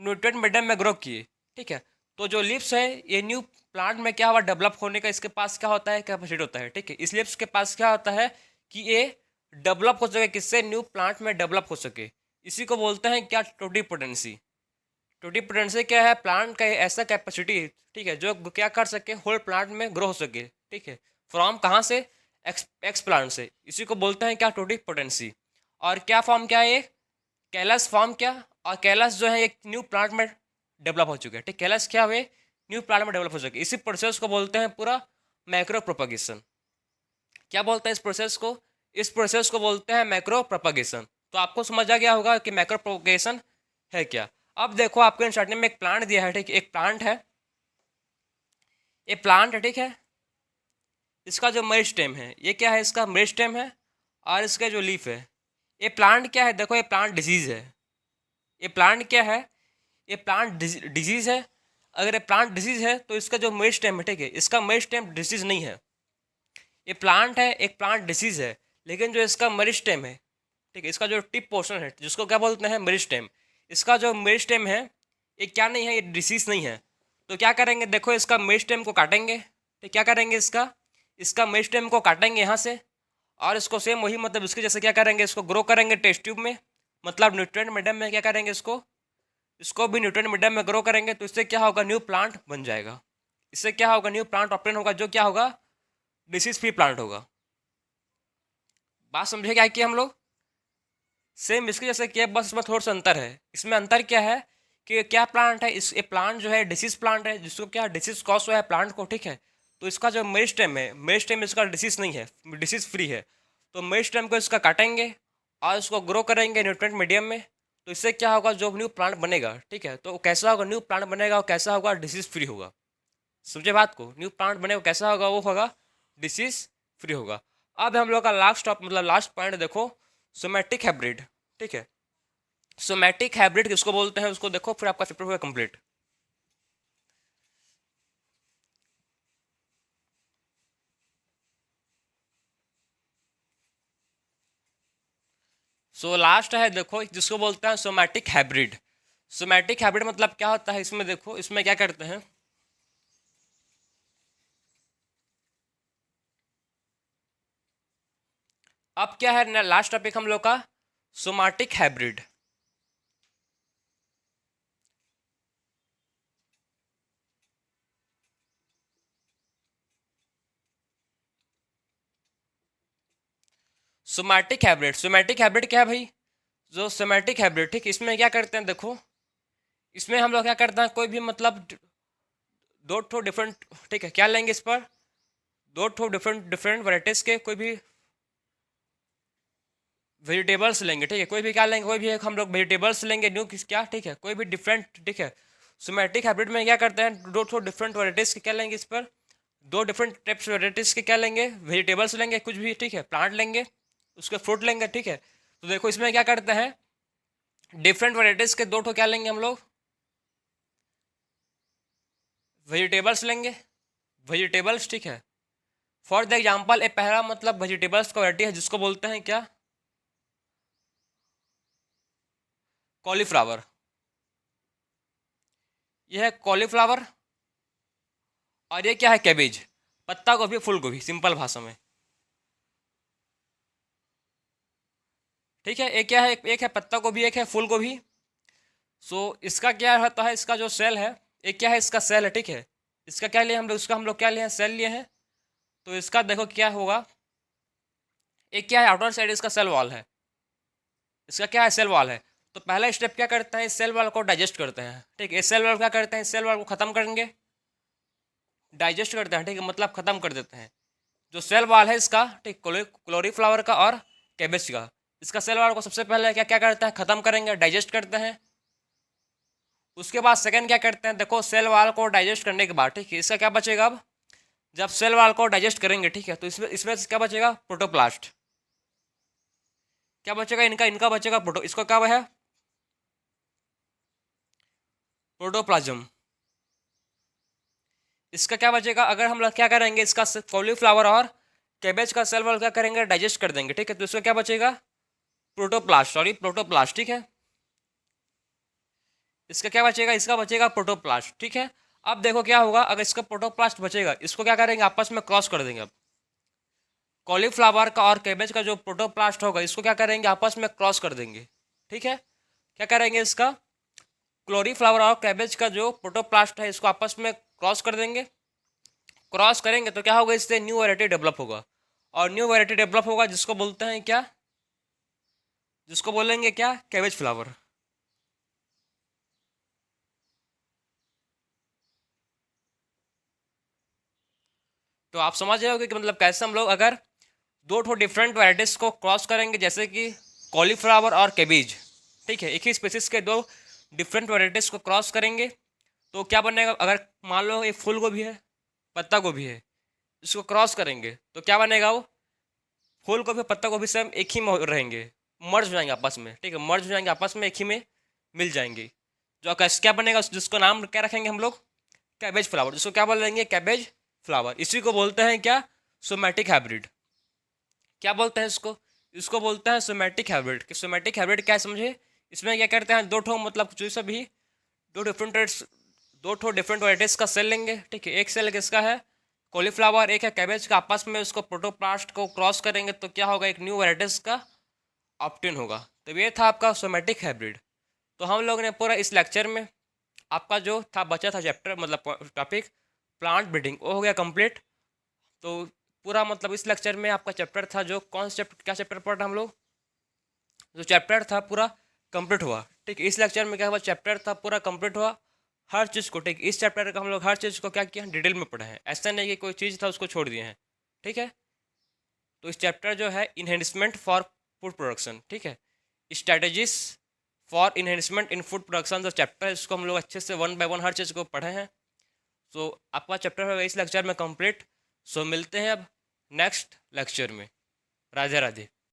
न्यूट्रिएंट मीडियम में ग्रो किए, ठीक है। तो जो लिप्स है ये न्यू प्लांट में क्या हुआ? डेवलप होने का इसके पास क्या होता है? कैपेसिटी होता है, ठीक है। इस लिप्स के पास क्या होता है कि ये डेवलप हो सके, किससे? न्यू प्लांट में डेवलप हो सके। इसी को बोलते हैं क्या? टोटिपोटेंसी। टोटिपोटेंसी क्या है? प्लांट का ऐसा कैपेसिटी, ठीक है, जो क्या कर सके? होल प्लांट में ग्रो हो सके, ठीक है। फ्रॉम कहाँ से? एक्स प्लांट से। इसी को बोलते हैं क्या? टोटिपोटेंसी। और क्या फॉर्म क्या है ये? कैलस फॉर्म क्या? और कैलस जो है एक न्यू प्लांट में डेवलप हो चुके हैं, ठीक। कैलस क्या हुए? न्यू प्लांट में डेवलप हो चुके। इसी प्रोसेस को बोलते हैं पूरा मैक्रो प्रोपगेशन। क्या बोलते हैं इस प्रोसेस को? इस प्रोसेस को बोलते हैं मैक्रो प्रोपगेशन। तो आपको समझ आ गया होगा कि मैक्रो प्रोपगेशन है क्या। अब देखो, आपको स्टार्टिंग में एक प्लांट दिया है, ठीक। एक प्लांट है, ये प्लांट है, ठीक है। इसका जो मेरिस्टेम है, ये क्या है? इसका मेरिस्टेम है। और इसका जो लीफ है, ये प्लांट क्या है? देखो, ये प्लांट डिजीज है। ये प्लांट क्या है? ये प्लांट डिजीज है। अगर ये प्लांट डिजीज है तो इसका जो मेरिस्टेम है, ठीक है, इसका मेरिस्टेम डिजीज नहीं है। ये प्लांट है, एक प्लांट डिसीज है, लेकिन जो इसका मेरिस्टेम है, ठीक है, इसका जो टिप पोर्शन है, जिसको क्या बोलते हैं? मेरिस्टेम। इसका जो मेरिस्टेम है ये क्या नहीं है? ये डिसीज नहीं है। तो क्या करेंगे? देखो, इसका मेरिस्टेम को काटेंगे, ठीक। क्या करेंगे? इसका इसका मेरिस्टेम को काटेंगे यहाँ से, और इसको सेम वही, मतलब इसके जैसे क्या करेंगे? इसको ग्रो करेंगे टेस्ट ट्यूब में, मतलब न्यूट्रिएंट मीडियम में क्या करेंगे? इसको इसको भी न्यूट्रिएंट मीडियम में ग्रो करेंगे। तो इससे क्या होगा? न्यू प्लांट बन जाएगा। इससे क्या होगा? न्यू प्लांट ऑप्टेन होगा, जो क्या होगा? डिसीज फ्री प्लांट होगा। बात समझे क्या किया हम लोग? सेम इसके जैसे किया, बस इसमें थोड़ा सा अंतर है। इसमें अंतर क्या है कि क्या प्लांट है? इस ये प्लांट जो है डिसीज प्लांट है, जिसको क्या डिसीज कॉज हुआ है प्लांट को, ठीक है। तो इसका जो मेरिस्टेम है, मेरिस्टेम इसका डिसीज नहीं है, डिसीज फ्री है। तो मेरिस्टेम को इसका काटेंगे और इसको ग्रो करेंगे न्यूट्रिएंट मीडियम में। तो इससे क्या होगा? जो न्यू प्लांट बनेगा, ठीक है, तो कैसा होगा? न्यू प्लांट बनेगा और कैसा होगा? डिसीज फ्री होगा। समझे बात को? न्यू प्लांट बनेगा कैसा होगा? वो होगा डिसीज फ्री होगा। अब हम लोग का लास्ट टॉप, मतलब लास्ट पॉइंट देखो, सोमैटिक हाइब्रिड, ठीक है। सोमैटिक हाइब्रिड किसको बोलते हैं उसको देखो, फिर आपका चैप्टर होगा कंप्लीट। सो लास्ट है देखो जिसको बोलते हैं सोमैटिक हाइब्रिड। सोमैटिक हाइब्रिड मतलब क्या होता है, इसमें देखो इसमें क्या करते हैं, अब क्या है लास्ट टॉपिक हम लोग का somatic hybrid. Somatic hybrid, somatic hybrid क्या है भाई, जो सोमैटिक हाइब्रिड ठीक, इसमें क्या करते हैं देखो, इसमें हम लोग क्या करते हैं, कोई भी मतलब दो ठो डिफरेंट, ठीक है क्या लेंगे इस पर, दो ठो डिफरेंट डिफरेंट वैराइटीज के कोई भी वेजिटेबल्स लेंगे, ठीक है कोई भी क्या लेंगे, कोई भी एक हम लोग वेजिटेबल्स लेंगे न्यू किस क्या, ठीक है कोई भी डिफरेंट, ठीक है। सोमैटिक हाइब्रिड में क्या करते हैं, दो ठो डिफरेंट वैराइटीज के क्या लेंगे इस पर, दो डिफरेंट टाइप्स वैराइटीज के क्या लेंगे, वेजिटेबल्स लेंगे कुछ भी, ठीक है प्लांट लेंगे, उसके फ्रूट लेंगे, ठीक है। तो देखो इसमें क्या करते हैं, डिफरेंट वैराइटीज के दो ठो क्या लेंगे हम लोग, वेजिटेबल्स लेंगे, वेजिटेबल्स ठीक है। फॉर द एग्जाम्पल एक पहला मतलब वेजिटेबल्स का वैरायटी है जिसको बोलते हैं क्या, कॉलीफ्लावर, यह है कॉलीफ्लावर। और ये क्या है, कैबेज, पत्ता गोभी फूल गोभी सिंपल भाषा में, ठीक है। एक क्या है, एक है पत्ता गोभी, एक है फूल गोभी। सो इसका क्या होता है, इसका जो सेल है, एक क्या है इसका सेल है, ठीक है। इसका क्या लिए हम लोग, इसका हम लोग क्या लिए हैं, सेल लिए हैं। तो इसका देखो क्या होगा, एक क्या है आउटर साइड इसका सेल वॉल है, इसका क्या है सेल वॉल है। तो पहला स्टेप क्या करते हैं, इस सेल वॉल को डाइजेस्ट करते हैं, ठीक है। इस सेल वॉल क्या करते हैं, इस सेल वॉल को खत्म करेंगे, डाइजेस्ट करते हैं, ठीक है मतलब खत्म कर देते हैं। जो सेल वॉल है इसका, ठीक क्लोरीफ्लावर का और कैबेज का, इसका सेल वॉल को सबसे पहले क्या क्या करते हैं, खत्म करेंगे, डाइजेस्ट करते हैं। उसके बाद सेकंड क्या करते हैं, देखो सेल वॉल को डाइजेस्ट करने के बाद, ठीक है इसका क्या बचेगा, अब जब सेल वॉल को डाइजेस्ट करेंगे, ठीक है तो इसमें इसमें से क्या बचेगा, प्रोटोप्लास्ट, क्या बचेगा इनका, इनका बचेगा प्रोटो, इसको क्या है, प्रोटोप्लाज्म। इसका क्या बचेगा, अगर हम लोग क्या करेंगे, इसका कॉलीफ्लावर और कैबेज का सेल वॉल क्या करेंगे, डाइजेस्ट कर देंगे, ठीक है तो इसका क्या बचेगा, प्रोटोप्लास्ट, सॉरी प्रोटोप्लास्ट, ठीक है। इसका क्या बचेगा, इसका बचेगा प्रोटोप्लास्ट, ठीक है। अब देखो क्या होगा, अगर इसका प्रोटोप्लास्ट बचेगा, इसको क्या करेंगे, आपस में क्रॉस कर देंगे। अब कॉलीफ्लावर का और कैबेज का जो प्रोटोप्लास्ट होगा, इसको क्या करेंगे, आपस में क्रॉस कर देंगे, ठीक है। क्या करेंगे, इसका क्लोरीफ्लावर और कैबेज का जो प्रोटोप्लास्ट है, इसको आपस में क्रॉस कर देंगे। क्रॉस करेंगे तो क्या होगा, इससे न्यू वैरायटी डेवलप होगा, और न्यू वैरायटी डेवलप होगा जिसको बोलते हैं क्या, जिसको बोलेंगे क्या, कैबेज फ्लावर। तो आप समझ रहे होगे कि मतलब कैसे हम लोग अगर दो ठो डिफरेंट वैराइटीज को क्रॉस करेंगे, जैसे कि कॉलीफ्लावर और कैबेज, ठीक है एक ही स्पेसिस के दो डिफरेंट वैराइटीज को क्रॉस करेंगे, तो क्या बनेगा, अगर मान लो एक फूल गोभी है, पत्ता गोभी है, इसको क्रॉस करेंगे तो क्या बनेगा, वो फूल गोभी पत्ता गोभी से एक ही में रहेंगे, मर्ज हो जाएंगे आपस में, ठीक है मर्ज हो जाएंगे आपस में, एक ही में मिल जाएंगे। जो कैसे क्या बनेगा, जिसको नाम क्या रखेंगे हम लोग, कैबेज फ्लावर, जिसको क्या बोलेंगे, कैबेज फ्लावर। इसी को बोलते हैं क्या, सोमैटिक हाइब्रिड। क्या बोलते हैं इसको, इसको बोलते हैं सोमैटिक हाइब्रिड। कि सोमैटिक हाइब्रिड क्या समझे, इसमें क्या करते हैं, दो ठो मतलब जो सा भी दो डिफरेंट दो ठो डिफरेंट वैराइटीज का सेल लेंगे, ठीक है। एक सेल किसका है, कॉलीफ्लावर, एक है कैबेज का, आपस में उसको प्रोटोप्लास्ट को क्रॉस करेंगे तो क्या होगा, एक न्यू वैराइटीज का ऑप्टेन होगा। तो ये था आपका सोमैटिक हाइब्रिड। तो हम लोग ने पूरा इस लेक्चर में आपका जो था बचा था चैप्टर मतलब टॉपिक प्लांट ब्रीडिंग, वो हो गया कंप्लीट। तो पूरा मतलब इस लेक्चर में आपका चैप्टर था, जो कौन सा चैप्टर, क्या चैप्टर पढ़ा हम लोग, जो चैप्टर था पूरा कंप्लीट हुआ, ठीक है। इस लेक्चर में क्या हुआ, चैप्टर था पूरा कंप्लीट हुआ, हर चीज़ को, ठीक इस चैप्टर का हम लोग हर चीज़ को क्या किया, डिटेल में पढ़ा है, ऐसा नहीं कि कोई चीज़ था उसको छोड़ दिए हैं, ठीक है। तो इस चैप्टर जो है इन्हेंसमेंट फॉर फूड प्रोडक्शन, ठीक है, strategies for enhancement in food production जो चैप्टर है, इसको हम लोग अच्छे से वन बाय वन हर चीज़ को पढ़े हैं। सो आपका चैप्टर होगा इस लेक्चर में कंप्लीट। सो मिलते हैं अब नेक्स्ट लेक्चर में। राधे राधे।